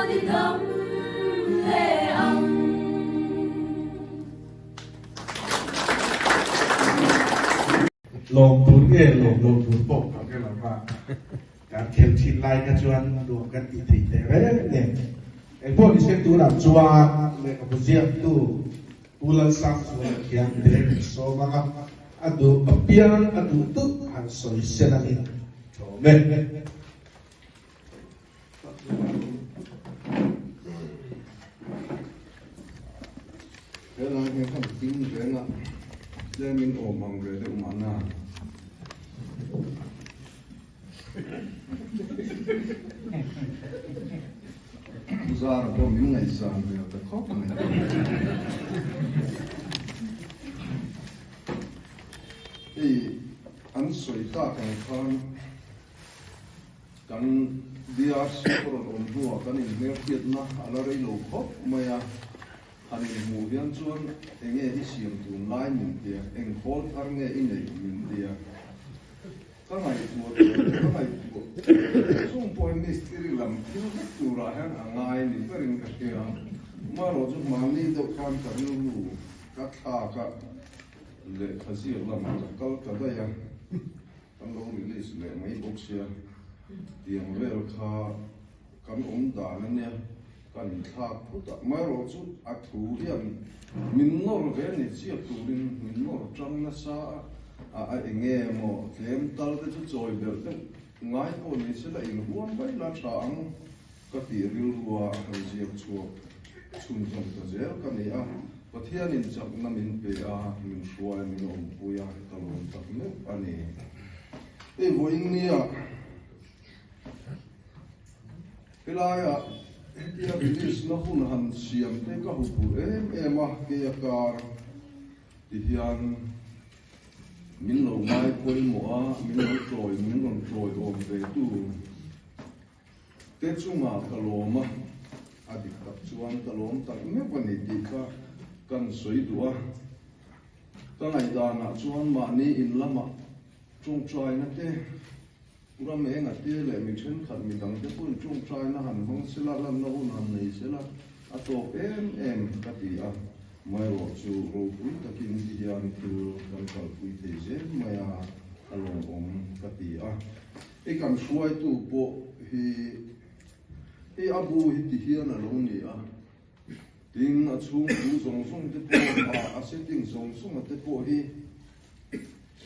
đi đắm lệ âm lồng tuấn nghe lồng tuấn bốc vào cái là vàการเข็มชินไล่กันชวนรวมกันติดติดแต่เนี่ยไอ้พวกที่เช็คตัวแบบชัวเลยกับผู้เชี่ยวตัวผู้ลังสังส่วนเขียนเด็กโซมาครับอันดูเปียนอันดูตุ๊กอันสวยเสียนั่นเองโฉม thế là cái phần kinh tế là để mình ổn bằng về được món nào ra là có những ngày sáng thì ta khó này thì ăn sủi ta càng khan càng dia super ổn đua càng in mer tiệt na ala rei lo khóc maya anh em mua viên chuan anh nghe đi xem tuần lai mình tiệt anh khol thar nghe in này mình tiệt các ngày chung point mystery làm thiếu tu ra hàng ngày đi phải in cái kia mà rồi chúng mà đi đâu kan cả nu các tha các lệ khá gì làm các cái đây à tăng đâu mình lấy lệ mấy bốc xe tiền về rồi khá kan đà nên nha kan thak puta maro chu athu hian min nor ve ni chi turin min nor tang na sa a enge mo tlem tal te chu choi ber te ngai ko ni se la in huam bai la thang ka ti ril ruwa han jiak chu chun chon ta zel ka ni a pathian in chak na min pe a min shwai min om puya talon tak me ani e voing ni a pelaya Dia bilis na hun han siam te ka hupu em ah ke akar ti hian min lo mai poi mo a min lo troi om ve tu te chunga kaloma adik tak chuan kalom tak me pani ti ka kan soi dua ka ngai da na chuan ma ni in lama chung choi na te ura me nga te le mi chen khat mi dang te pun chung trai na han hong sila lam na un han nei sila a to em ka ti a mai ro chu ro pui ta kin ti hian tu kan kal pui te je mai a along om ka ti a e kan shuai tu po hi e abu hi ti hian along ni a ting a chung tu zong te po a setting zong te po hi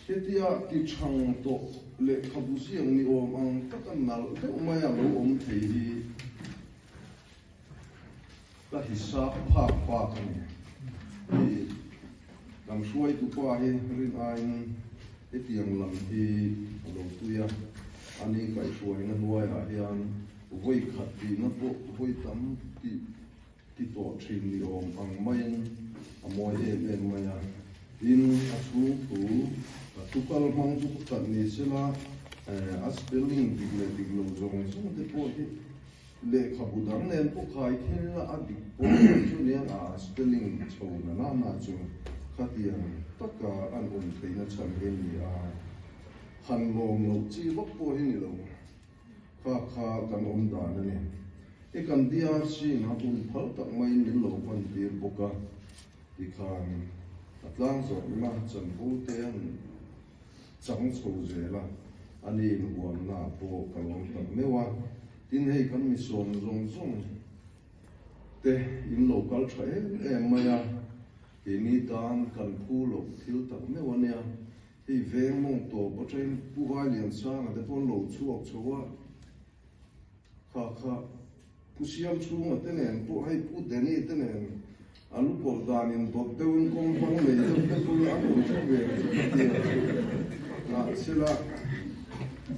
Ketia ki chang to le kabusiang ni om ang takanal te umaya lo om thei hi ta hisa pa kan ni kam shuai tu pa hi rin ain etiang lam hi lo tuya ani kai shuai na nuai a hian voi khat ti na po voi tam ti to thin ni om ang main amoi em maya in asu tu tukal mang tu tak ni sila spelling diglo zong sung te po hi le khabudang nen pu khai thil la adik po chu ne a spelling chona na chu khatiang taka an theina chan gen ni a han lom lo chi bok po hi ni lo kha kan da na ne e kan DRC na bun phal tak mai ni lo kan dir boka ti khan atlang zo ma chan bu te an chang chho je la ani nuam na po kalong tak mewa tin hei kan mi som zong te in local tha em maya ke ni tan kan phu lo thil tak mewa ne hei veng mong to po train pu vai lian sang ate pon lo chuak chowa kha pusiam chunga tenen po hai pu deni tenen alu por danin dot teun kong pang le te pu anu chwe na sila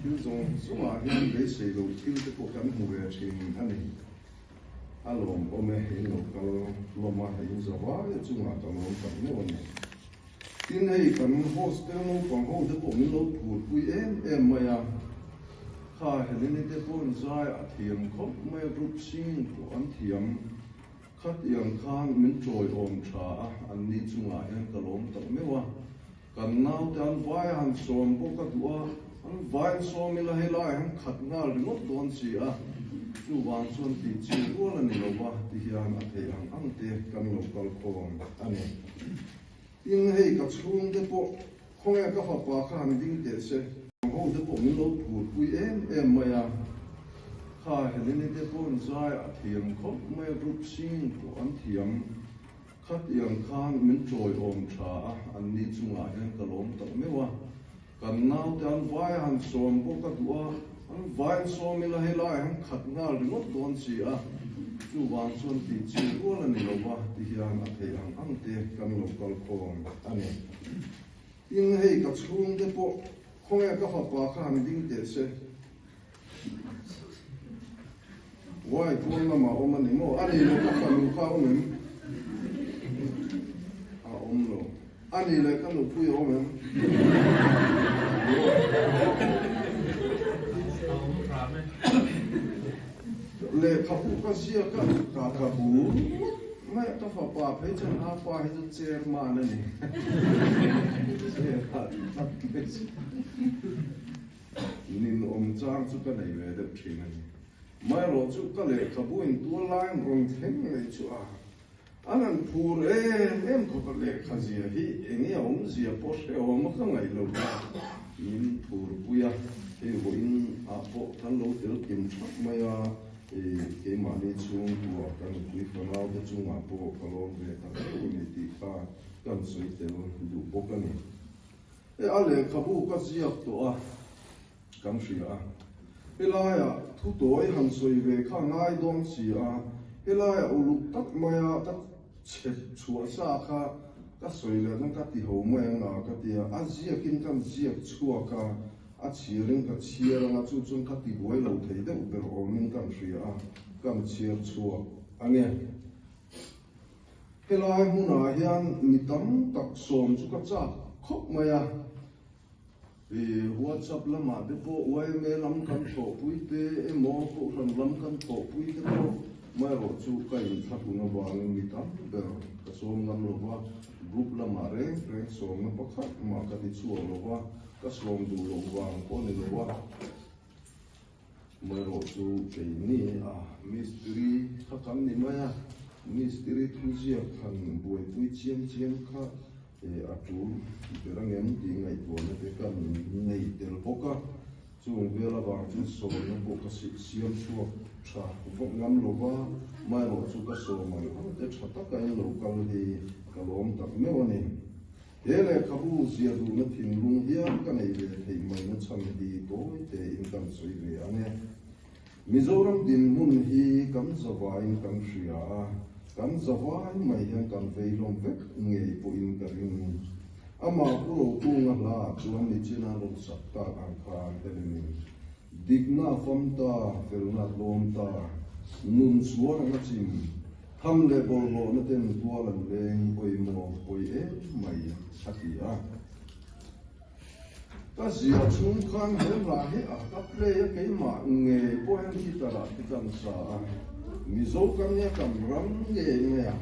thil zong suma hian le sei lo thil te po kan hu ve thin ani alom ome hin lo kal loma hin zawa ya chunga ta lo kan ne on tin hei kan hostel no pang ho te po min lo phur pui em maya kha helini te pon zai a thiam khop mai rup sing ko an thiam khat yang khang min troi om tha an ni chunga hian kalom tak mewa kan nau tan vai han som po ka tua an vai som ila hela han khat ngal ringot don si a chu wang son ti chi wala ni lo wa ti hian a the ang te kan lo kal khom ani in hei ka chung te po khonga ka fa pa kha mi ding te se ho te po min lo phur pui em maya kha helini te pon zai a thiam khop mai rup sing ko an thiam khat yang khang min troi om tha an ni chunga hian kalom tak mewa kan nau te an vai han som po ka tua an vai som ila hela han khat ngal ringot don si a chu wang son ti chi wala ni lo wa ti hian a the ang te kan lo kal khom ani in hei ka chung te po khonga ka fa pa kha mi ding te se wai pun lama om ani mo ani lo ka fa lu kha om a om lo ani le kan lu pui om le khapu ka sia ka bu mai ka fa pa phei chan a pa hi chu chair ma na ni nin om chang chu ka nei ve de thing ani mai ro chu ka le khabu in tu lai rong theng nei chu a anan phur em ko ka le khazia hi engi om zia po se o ma ka ngai lo in phur puya e ho in a po than lo tel kim thak mai a ke ma ni chung tu kan pui fa na de chung a po ka lo ve ta ni ti kha kan soi tel du po ka ni e ale khabu ka zia to a kam shia Helaya thu tối hàng soi về khá ngay đông si a Helaya uluk tak maya tak chet chua sa kha ka soi le nang ka ti ho maya nga ka ti a azia kin kan zia chua ka a chiring ka chia nga chu chung ka ti boi lo thei de u ber om ning kan shia a kan chia chua ane Helaya huna hian mitam tak som chu ka cha khop maya WhatsApp lama de po wai me lam kan tho pui te mo po ram lam kan tho pui te po mai ro chu ka in thatu na wang mi ta ber ka som ngam lo wa group lama re som na pakhat ma ka ti chu lo wa ka som du lo wang ko ni lo wa mai ro chu ke ni a mystery kha kan ni maya mystery thu zia khan boi pui chiam kha a tu berang em ti ngai po na te kan nei tel poka chung vela ba chu so na po ka siam chu tha vok ngam lo wa mai ro chu ka so mai te tha ta ka lo kal hi ka lom tak me wani ele khabu zia du na thin lung hiam ka nei ve thei mai na cham di to te in kan soi ve ane Mizoram din mun hi kam zawa in kam shia kan zawai mai hian kan veilom vek ngei po in karin ama puro tunga la chuan ni china lo sakta ang khan helini digna famta felna lomta nun suar na chim tham le bol lo na ten tualan leng oi mo oi e mai sakia ta zia chung khan he la he a kap le ya ke ma nge po han ki tara ti kan sa a mi zo kan ya kam ram nge nge ya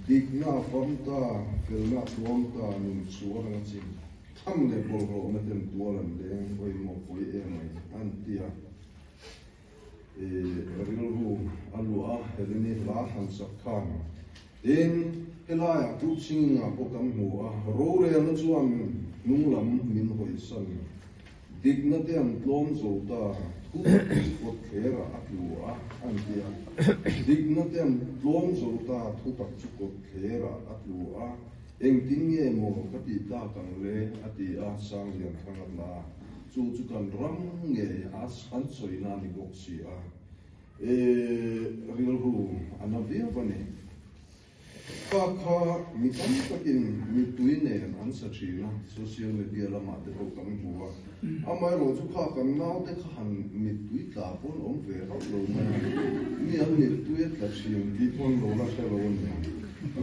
dik na fam ta fel na tuam ta nun chuan ang chin tham le bol ro na tem tualan le oi mo poi e mai an tia ril hu alua helini la han sak khan in helaya tu chinga ko kam hu a ro re na chuan nung lam min hoi san dik na te an tlom zo ta thu ko khera atlua an tia dik na te an tlom zo ta thu tak chu ko khera atlua eng tin nge mo ka ti ta kang le ati a sang lian khang la chu kan ram nge as an soi na ni bok si a ril hu anavia bane kha mi tam takin mi tuine an sa china social media la ma de ko kam huwa amai ro chu kha kan nau te khan mi tui ta pon om ve ro lo ma mi an mi tui ta chim di pon lo la sa lo ne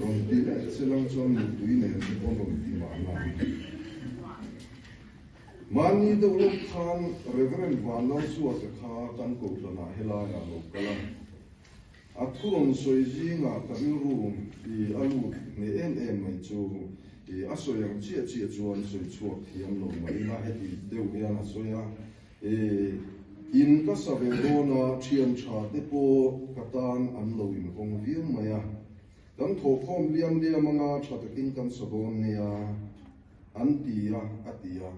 ron ti le selang chon mi tuine ti pon lo ti ma na mani de lo khan reverend van lo chu a kha kan ko na hela ya lo kala athurong soizi nga kamiru I alu ne em mai chu asoyang chia chuan soi chuak thiam lo mai na heti deu hian asoya in ka save dona thiam tha te po katan an lo in ong viam maya dan tho khom liam anga tha takin kan sabon nia antia atia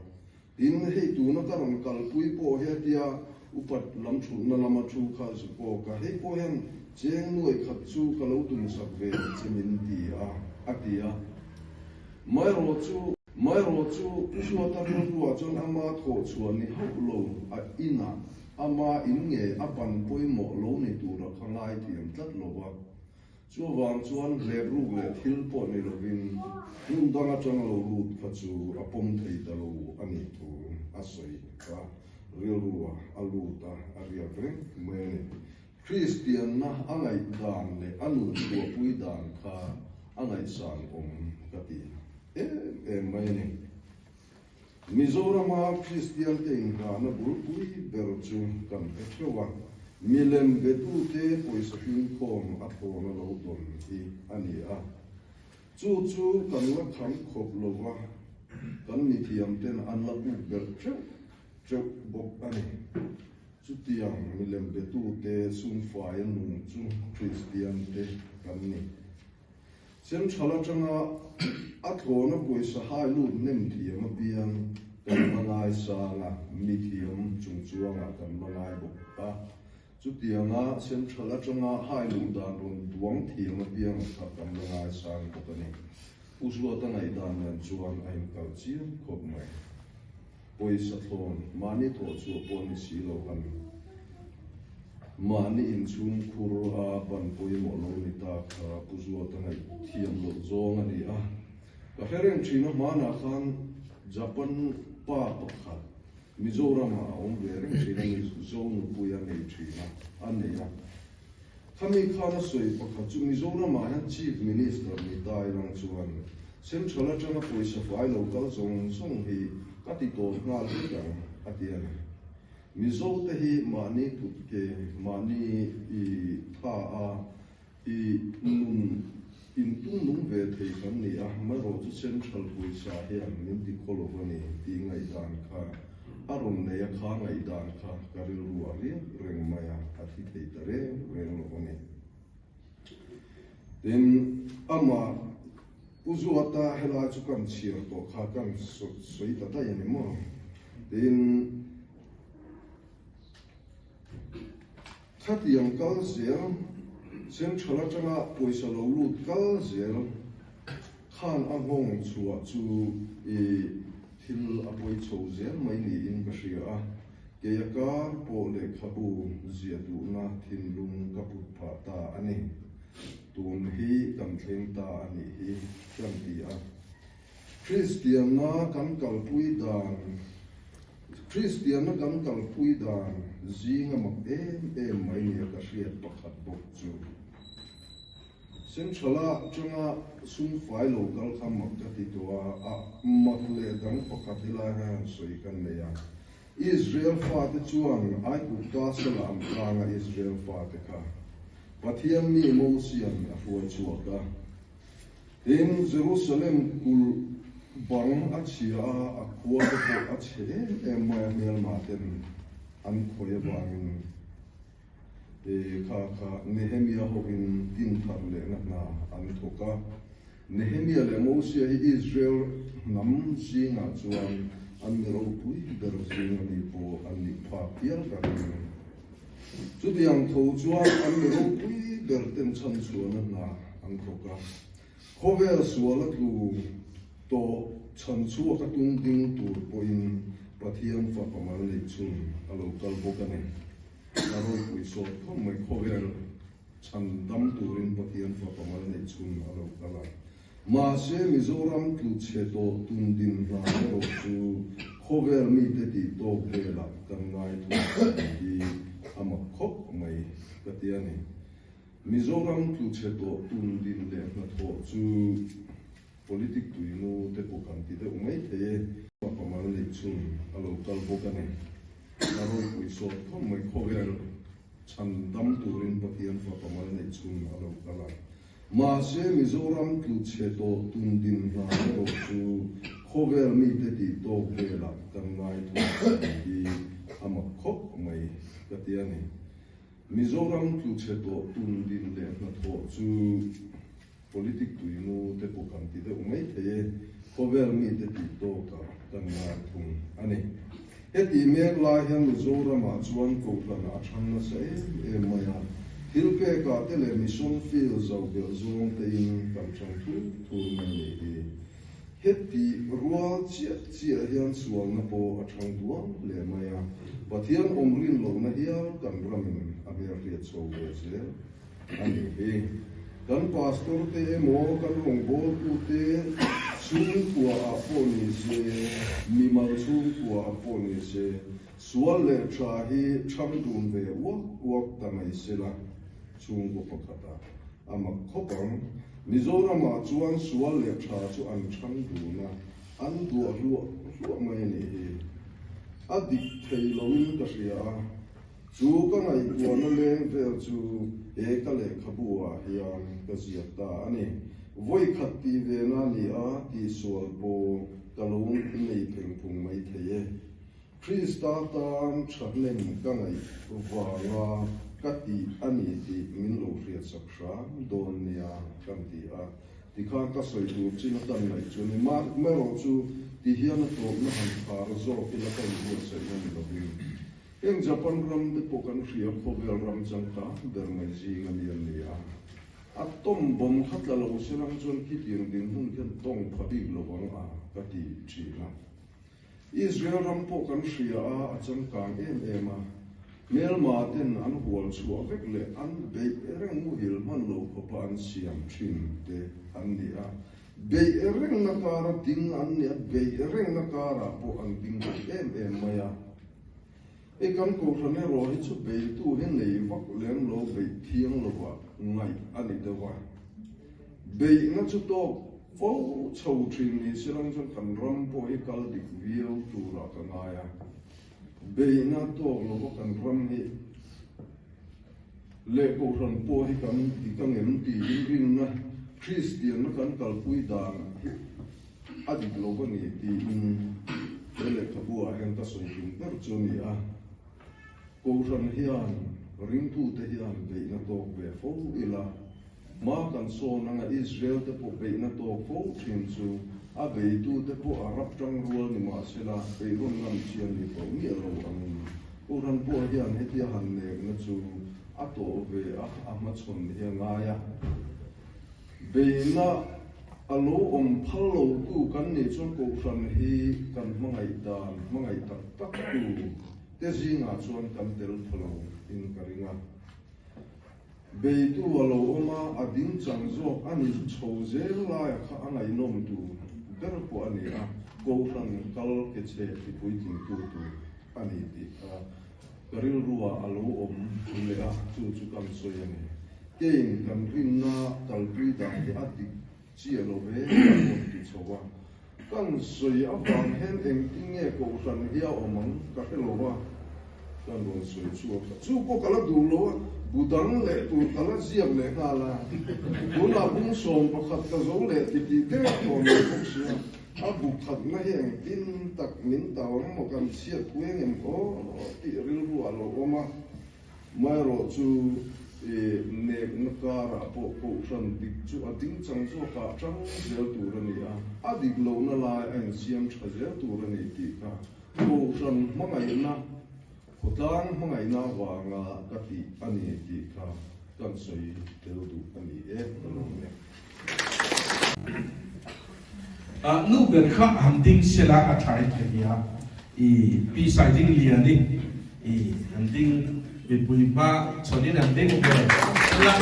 din hei tu na karam kal pui po he tia upat lam thu na lama thu kha su po ka hei po hen cheng nuai khat chu ka lo tum sak ve chemin ti a atia mai ro chu uswa ta ro chon ama tho chuan ni hau lo a ina ama in nge apan poi mo lo ni tu ra khangai thiam tlat lo wa chu wang chuan le ru le thil po ni lo vin nun danga chang lo lut kha chu apom thei ta lo ani tu asoi ka real ruwa aluta aria vreng mene Christian na angai dan le anu tu pui dan kha angai san om kati mene Mizoram Christian te inga na bulpui berchu kan pechowa milem betu te poisa hin kom apo na lo don I ania chu kan la kham khop lowa kan mi thiam ten an la pu berchu chu bok ani chu tiang milem betu te sun fai nu chu Christian te kan ni sem chala changa athona poisa hai lu nem thiam a pian kan mangai sa la mi thiam chung chuanga kan mangai bok ta chu tianga sem chala changa hai lu dan ron duang thiam a pian ka kan mangai sa bok ani uswa ta ngai dan nan chuan aim kal chiam khop mai poisa thon mani tho chu pon si lo kan mani in chung khur a ban poi mo lo ni ta kha puzwa ta ngai thiam lo zong ani a ka hereng china mana khan japan pa pakhat mizoram a ong vereng china ni zong puya nei china aneya khami khana soi pakhat chu mizoram a han chief minister ni tai rang chuan sem chola changa poisa fai lo kal zong song hi kati to ngal hi dang atian mizo te hi mani putke mani I tha a I nun in tung nung ve thei kan ni a ma ro chu central poisa he an min ti kolovani ti ngai dan kha aron ne ya kha ngai dan kha karil ru ari reng maya athi thei tare reng lo ni then ama uzuata hela chu kan chir to kha kan soi ta ta yani mo then khatiang kal zel sem chala changa poisa lo lut kal zel khan a hong chua chu thil a poi chho zel mai ni in ka hria a ke ka po le khabu zia du na thin lung ka put pha ta ani tun hi kam thleng ta ani hi kam ti a Christian na kan kal pui dan Christian na kan kal pui dan zinga mak em mai ni ka hriat pakhat bok chu Centrala chunga sum fai local kamak kati tua makle dang pakatila han soi kan neya Israel fa te chuang ai ku ta salam kanga Israel fa te ka pathian mi mo sian a fuai chuaka in Jerusalem kul bang achia a khua te ko ache em ma mel ma ten an khoya bangin ka Nehemia hokin tin thar le na an thoka Nehemia le Moses hi Israel nam singa chuan an ro pui ber singa ni po an ni pha pial ka chu diang tho chuan an ro pui ber ten chan chuan na an thoka khovel suala tu to chan chu ka tung ding tur poin pathian fa pamal le chun alo kal bokane Naro pui so thom mai khovel chan dam turin pathian fa pamal nei chun alo kala ma se Mizoram tu che to tun din ra ro chu khovel mi te ti to vela kan ngai tu di ama khop mai patiani Mizoram tu che to tun din le na tho chu politik tu inu te ko kan ti de umai te fa pamal nei chun alo kal bokane Naro pui so thom mai khovel chan dam turin pathian fa pamal nei chun alo kala ma se Mizoram tu che to tun din ra ro chu khovel mi te ti to vela kan ngai tu di ama khop mai patiani Mizoram tu che to tun din le na tho chu politik tu inu te ko kan ti de umai the khovel mi te ti to ka kan ngai tu ani heti mer la hian Mizoram a chuan ko plan a than na se e maya hilpe ka tele mission field zo bel zong te in kan chang tu mai ni heti ruwa chia hian sual na po a thang duang le maya pathian omrin lo na hial kan ramin a ber ria cho ve se ani he kan pastor te mo kan rongbol tu te chung tua a poni se mi mal chung tua a poni se sual le tra hi cham dun ve wak ta mai se la chung ko pakata ama khopang Mizoram a chuan sual le tra chu an cham duna an du lu mai ni hi adik thei loin ka ria chu ka ngai kuana le vel chu e ka le khabua hian ka ziata ani voi khatti ve na ni a ti sual po kalung nei theng phung mai theye Krista tan chhanen ka ngai wala kati ani ti min lo ria saksha don nia kan ti a ti kha ka soi tu chin dan nai chu ni ma ro chu ti hian to na han par zo ki la kan ni se ni lo bi eng Japan ram de pokan ria khovel ram chang ta der mai ji ngam yan ni a atom bom khat la lo serang chon ki tin din hun kan tong phabi lo wang a ka ti chi na Israel ram pokan ria a chang kang em a Mel Martin an hual chua vek le an bei ereng mu hil man lo khopa an siam thin te an dia bei ereng na kara ding an nia bei ereng na kara po an ding em maya e kan ko thane ro hi chu bei tu hen nei vak leng lo bei thiang lo wa ngai ani de wa bei na chu to fo chou thin ni silang chon kan ram po e kal dik viau tu ra ka ngaya bei na to lo kan ram hi le ko ran po hi kan ti kan em ti ring na Christian na kan kal pui dan adik lo ko ni ti le ka bua hen ta so ring per choni a ko ran hian ring tu te hian bei na to ve fo ila ma kan so na Israel te po bei na to fo thin chu a bei tu te po arab tang rual ni ma sela bei ron ngam chian ni po mi ro ang ko ran po hian he ti han ne na chu a to ve a ma chon hi nga ya bei na alo om phalo tu kan ni chon ko ran hi kan mangai dan mangai tak tak tu te zinga chon kan tel phalo in karinga bei tu alo oma adin chang zo ani chho zel la ya kha angai nom tu ber po ani a ko ran kal ke che ti pui tin tu ani ti a karil ruwa alo om le a chu chu kam so yani Keng kan rinna talpui dang te ati chia lo ve kan ti chowa kan soi avang hen eng tinge ko san dia omang ka ke lo wa kan lo soi chu ko kala du lo budang le tu kala siam le kala tu na bung som pakhat ka zo le ti ti te ko me ko sia abu khat na heng tin tak min taw mo kan sia kueng em ko ti ril ru alo oma mai ro chu ne nakara po san dik chu ading chang chu ka chang zel tu ra ni a adik lo na la an siam cha zel tu ra ni ti ka po san mangai na khotang mangai na wa nga ka ti ani ti ka kan soi tel du ani lo ne nu ber kha ham ding sela a thai thia pi sai ding lia ni ham ding bị bùi ba cho đến làm đêm về là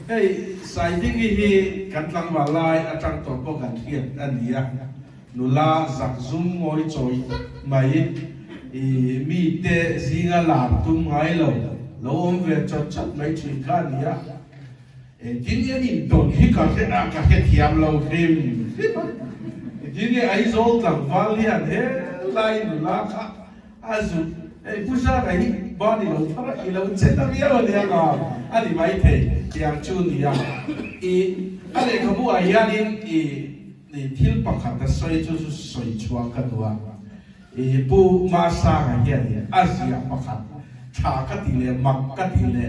hey sai đi cái cắn lăng vào lại ở trong tổ có gần thiệt anh nhỉ nụ la giặc zoom ngồi chơi mày mi tê zinga làm tung ngay lâu lâu ông về cho chắc mấy chuyện khác nhỉ chính cái gì đồn khi cả cái thiam lâu thêm chính cái ấy rồi làm vào liền hết lại nụ la khác azu pusa ka hi bani lo thara ilo cheta biya le ga ali mai the yang chu ni ya ale ka bu ayanin ni thil pakhat ta soi chu soi chua ka duwa bu ma sa ga ya ni asia pakhat tha ka ti le mak ka ti le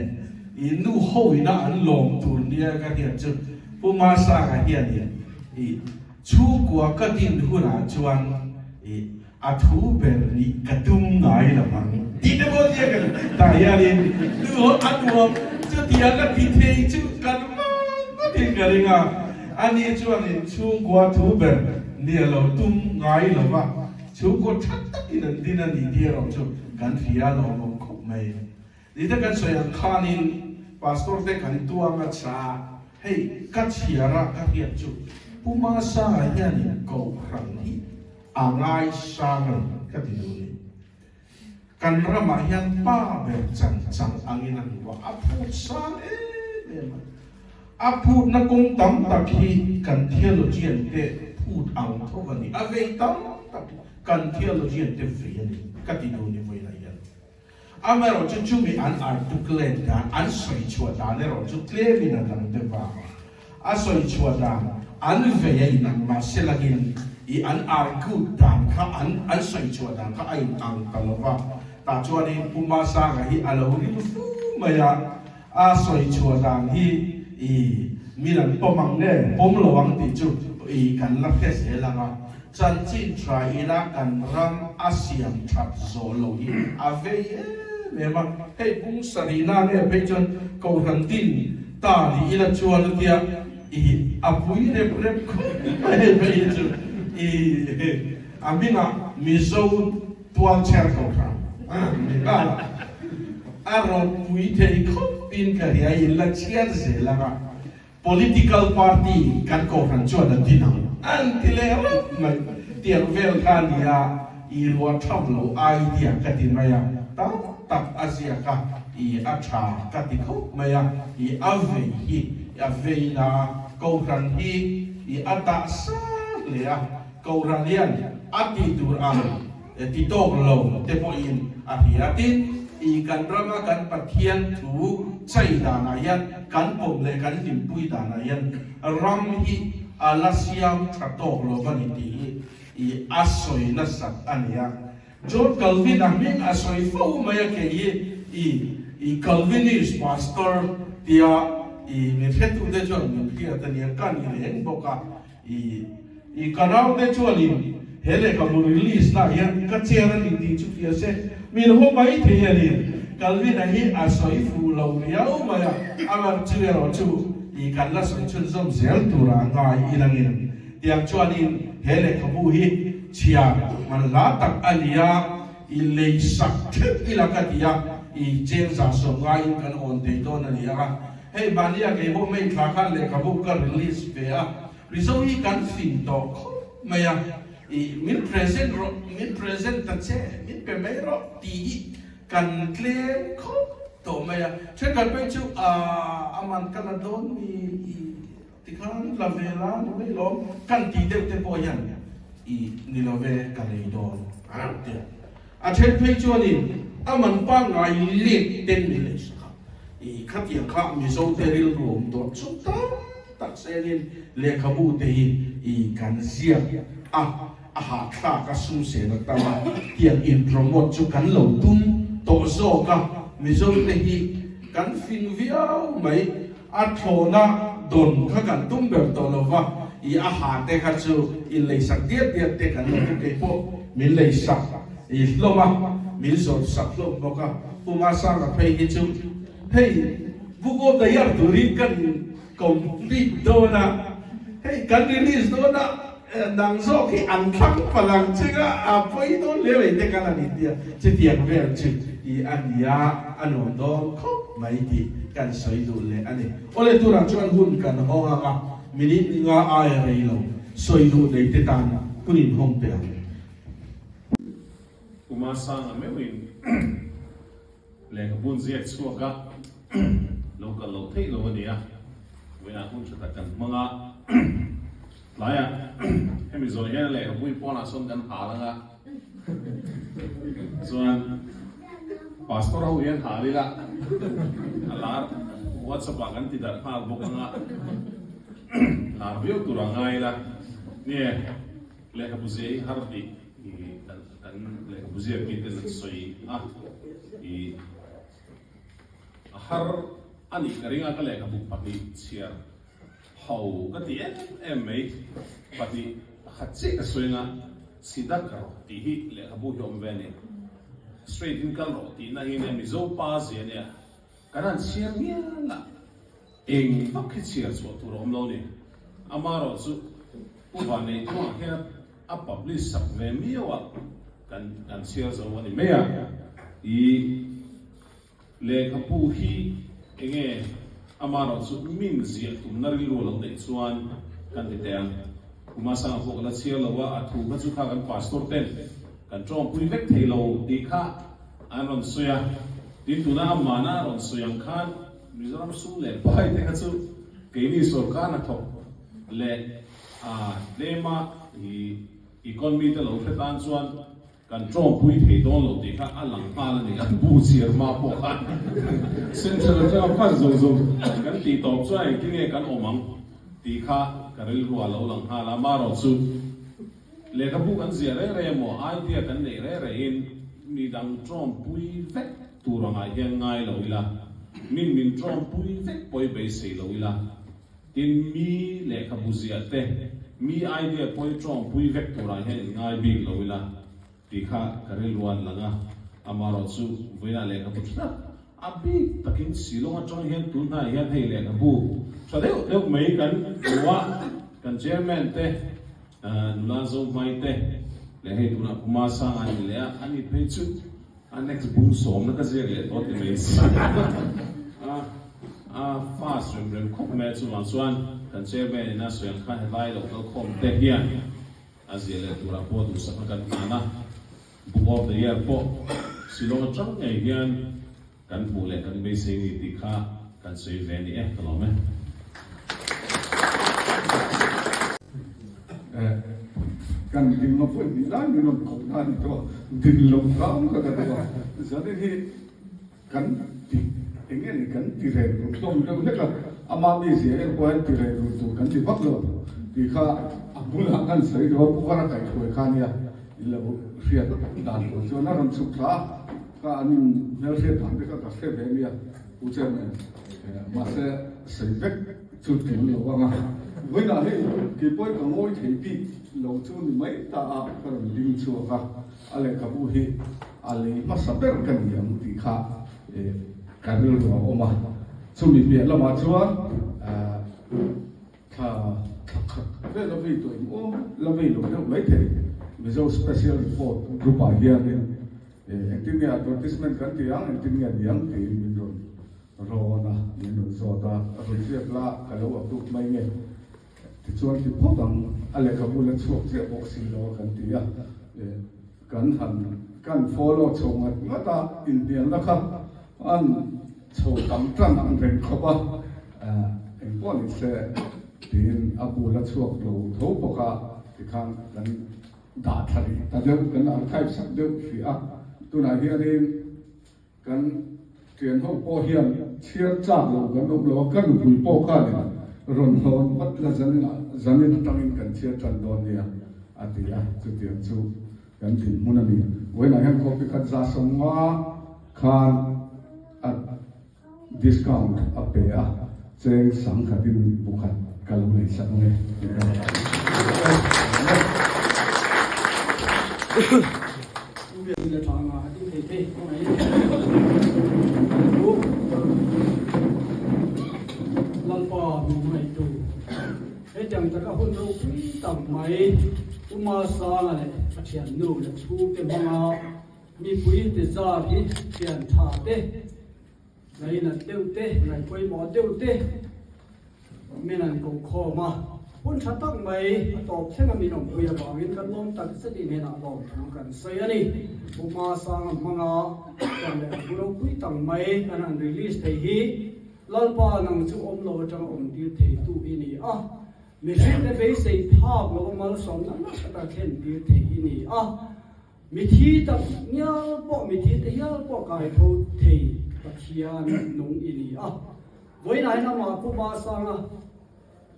nu ho ina an lom tu ni ka ti chu bu ma sa ga ya ni chu kwa ka tin hu na chuan a thu berni katum ngai la mang ti de bo dia kan ta ya ni du an wo chu dia ka ti the chu kan ma ti ka ringa ani chu ani chu kwa thu ber ni lo tum ngai la ba chu ko that ti nan din ni dia ro chu kan fia lo mo ko mai ni ta kan so ya khanin pastor te kan tu anga cha hey ka chiara ka hia chu puma sa ya ni ko rang hi angai sangan katiduni kan rama hian pa ber chang anginan wa aput sang aput na kong tam tak hi kan theology te put ang thogani ave tam kan theology te friani katiduni voi la yan amero chu mi an articulate da an soi chua da ne ro chu clear na dang te ba a soi chua da an ve ina ma selagin an argu dan ka an soi chua dan ka ai ang talova ta chua ni puma sa ga hi alo ni fu maya a soi chua dan hi mi lan pomang ne pom lo wang ti chu kan la ke se la ga chan chin try ila kan ram asiam chat zo lo hi ave me ma hei pung sarina ne pe chon ko ran tin ta ni ila chua lu dia apui ne prep ko pe chu amina mizo tuan cerco ka aro puite ko pin ka ya illa chiar se la political party kan ko ran chua da dinam antile mai tiang vel kan ya I ruwa thamlo idea ka tin maya ta tak asia ka I acha ka ti ko maya I ave na ko ran hi I ata sa le a câu ra liên ati tur am ti tok lo te po in a hiatin I kan rama kan pathian thu chai da na yan kan pom le kan lim pui da na yan ram hi alasiam thatok lo bani ti I asoi na sat ania John Calvin amin asoi fo maya ke I Calvinist pastor dia ni fetu de John ni dia tania kan ni en boka I kanal de chuali hele ka mu release na ya ka chera ni ti chu pia se min ho mai the ya ni Calvin a hi asoi fu lo ya o ma ya amar chu ya ro chu I kan la sun chun som zel tu ra ngai I langin tiang chuani hele ka bu hi chia man la tak alia I le sak I la ka dia I chen sa so ngai kan on te don na ya hey bania ke ho mai kha khan le ka bu ka release pe a Result I kan fin to maya min present ta che min pe mai ro ti kan claim ko to maya che kan pe chu aman kan don i tikhan la vela ni me lo kan ti de te po yan i ni lo ve ka le don te a che pe chu ni aman pa ngai le ten ni le sa i khat yang kha mi so te ril rom do chu ta tak se ni le khabu te i kan sia a ha kha ka su se na ta ma tiang in promote chu kan lo tum to zo ka mi zo te hi kan fin via mai a thona don kha kan tum ber to lo wa i a ha te kha chu i le sak dia dia te kan lo te po min le sak i lo ma min zo sak lo mo ka puma sa ka phei hi chu hey book of the year to read kan complete do na hey kan release do na nang zo ki an thang palang chinga a poi do le te kan ani dia che tiang ver chu i ania ano do khop mai ti kan soi du le ani ole tu ra chuan hun kan ho nga minute nga ai rei lo soi du le te tan kunin hom te Umasang amewin le kabun ziet suaga local lo thei lo ania wena hun chata kan manga laya hemi zo ya le kabun pona son kan halanga zoan pastor au yan halila alar whatsapp kan tidak hal bokanga lar bio turangai la ne le kabuzei hardi kan le kabuzei kita soi i har ani karinga ka le ka buk pati chiar hau ka ti em mai pati khatse ka soinga sida ka ti hi le ka bu yom vene straight in kal ro ti na hin mi zo pa ze ne kanan chiar nia la eng pak chiar so tu rom lo ni amaro su uba ne to ha a publish sak ve mi wa kan chiar zo wani me ya i le kapu hi enge amaro su min zia tu nari ro lo de chuan kan de te kuma sa ko la sia lo wa athu ba chu kha kan pastor ten kan chom pui vek thei lo ti kha anon soya tin tu na mana ron soyang khan mizoram su le pai te kha chu ke ni sarkar na thok le lema i economy te lo fetan chuan kan chom pui thei don lo ti kha alang pa la ni kan bu chiar ma po khan central ta pa zo zo kan ti top chuan ti nge kan omang ti kha karil ruwa lo lang ha la ma ro chu le ka bu kan zia re mo idea kan nei re in mi dang chom pui vek tu ra ngai hian ngai lo ila min chom pui vek poi be sei lo ila tin mi le ka bu zia te mi idea poi chom pui vek tu ra hian ngai bi lo ila tikha karil ruan langa amaro chu voina le ka putna abi takin silonga chong hian tu na hian hei le ka bu so deu mei kan wa kan chairman te nula zo mai te le hei tu na kuma sa ani le ani pe chu next bung som na ka zia le to te mei fast rem khop me chu wan chuan kan chairman na so yang kha lai lo ko khom te hian azia le tu ra po tu sa kan na book of the year po silong chang ngai hian kan bu le kan be se ni ti kha kan sei ve ni to me kan din ma po ni la ni no ko na ni to din long kam ka ka to sa de hi kan ti engel kan ti re ru tom de ne ka ama ni se er ko ti re ru tu kan ti bak lo ti kha abula kan sei ro ko ra kai ko khan ya illa riat dan ko so na ram su kha ka an mel se dan de ka se ve mi ya u che me ma se sei vek chu tin lo wa ma với là thế thì bây giờ ngồi thấy bị lâu chu thì mấy ta cái linh chùa cả ale kabu hi ale masaber kan yang ti kha karil ro oma chu mi be la ma chua kha ve la vi to o la vi lo mấy thế bây giờ special report group a here acting advertisement kan ti yang acting yang ti mi ro na mi zo ta ro che la ka lo approve mai nge thì chuan thì phốt bằng ale ka bula chuak che bok si lo kan ti ya kan han kan follow chong at ngata indian la kha an châu cầm trăng ăn rèn khóc á em bỏ đi xe tiền abu là chuộc lầu thấu bọc à thì khang gần đã thay ta đâu gần ăn khai sắc đâu thì tôi nói hiện nay gần tiền hậu bỏ hiện chia chạm lầu gần ông lầu gần bùi bỏ khá này rồi nó bắt là dân nên tăng in gần chia trần đòn đi thì chú tiền chú gần thì muốn là gì với này hàng có cái khăn giá sống hoa khan discount ape cheng sang khatin bukhat kalau nei sak nei le thang a ti te te lan pa mi mai tu he jang ta ka hun ro pi tam mai uma sa la le pathian nu le chu te manga mi pui te za hi tian tha te nai na teu te nai koi mo teu te menan ko kho ma hun tha tak mai top thenga mi nong puya bangin kan lom tak se di ne na lom thang kan sai ani uma sang manga kan le buro pui tang mai kan an release te hi lalpa nang chu om lo tang om ti the tu hi ni mi shin te be sei phak lo mal som na ta khen ti the hi ni mi thi tak nya po mi thi te ya po kai tho the pathian nong ini voi nai na ma pu ba sang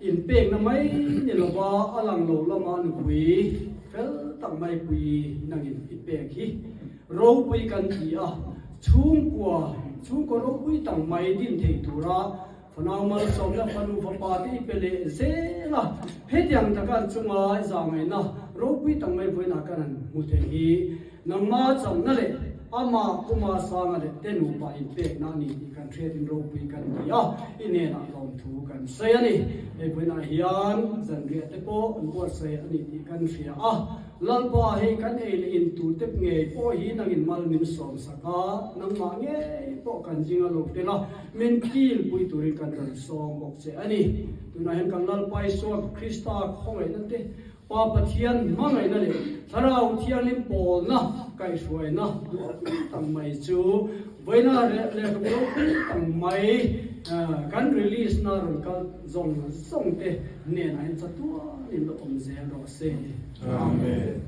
in pek na mai ni lo ba alang lo la ma nu pui fel tak mai pui nang in pek hi ro pui kan ti chung ko ro pui tang mai din thei tu ra phanaw mal som la phanu pha pa ti pele zela he tiang ta kan chunga za ngai na ro pui tang mai voi na kan mu te hi nang ma chang na le ama kuma sanga le tenu pa in pek na ni kan thre din ro pui kan ti ine na lom thu kan sai ani e buina hian zan ria te po an ko sai ani ti kan ria lal pa he kan e le in tu te nge po hi nang in mal min som saka nang ma nge po kan jinga lo te la min kil pui tu ri kan ran som bok che ani tuna hen kan lal pai so krista khoi na te pa pathian mangai na le tharau thian lim pol na kai suai na tang mai chu voina le ko tang mai kan release na ron ka zong song te ne na in chatua in lo om ze ro se amen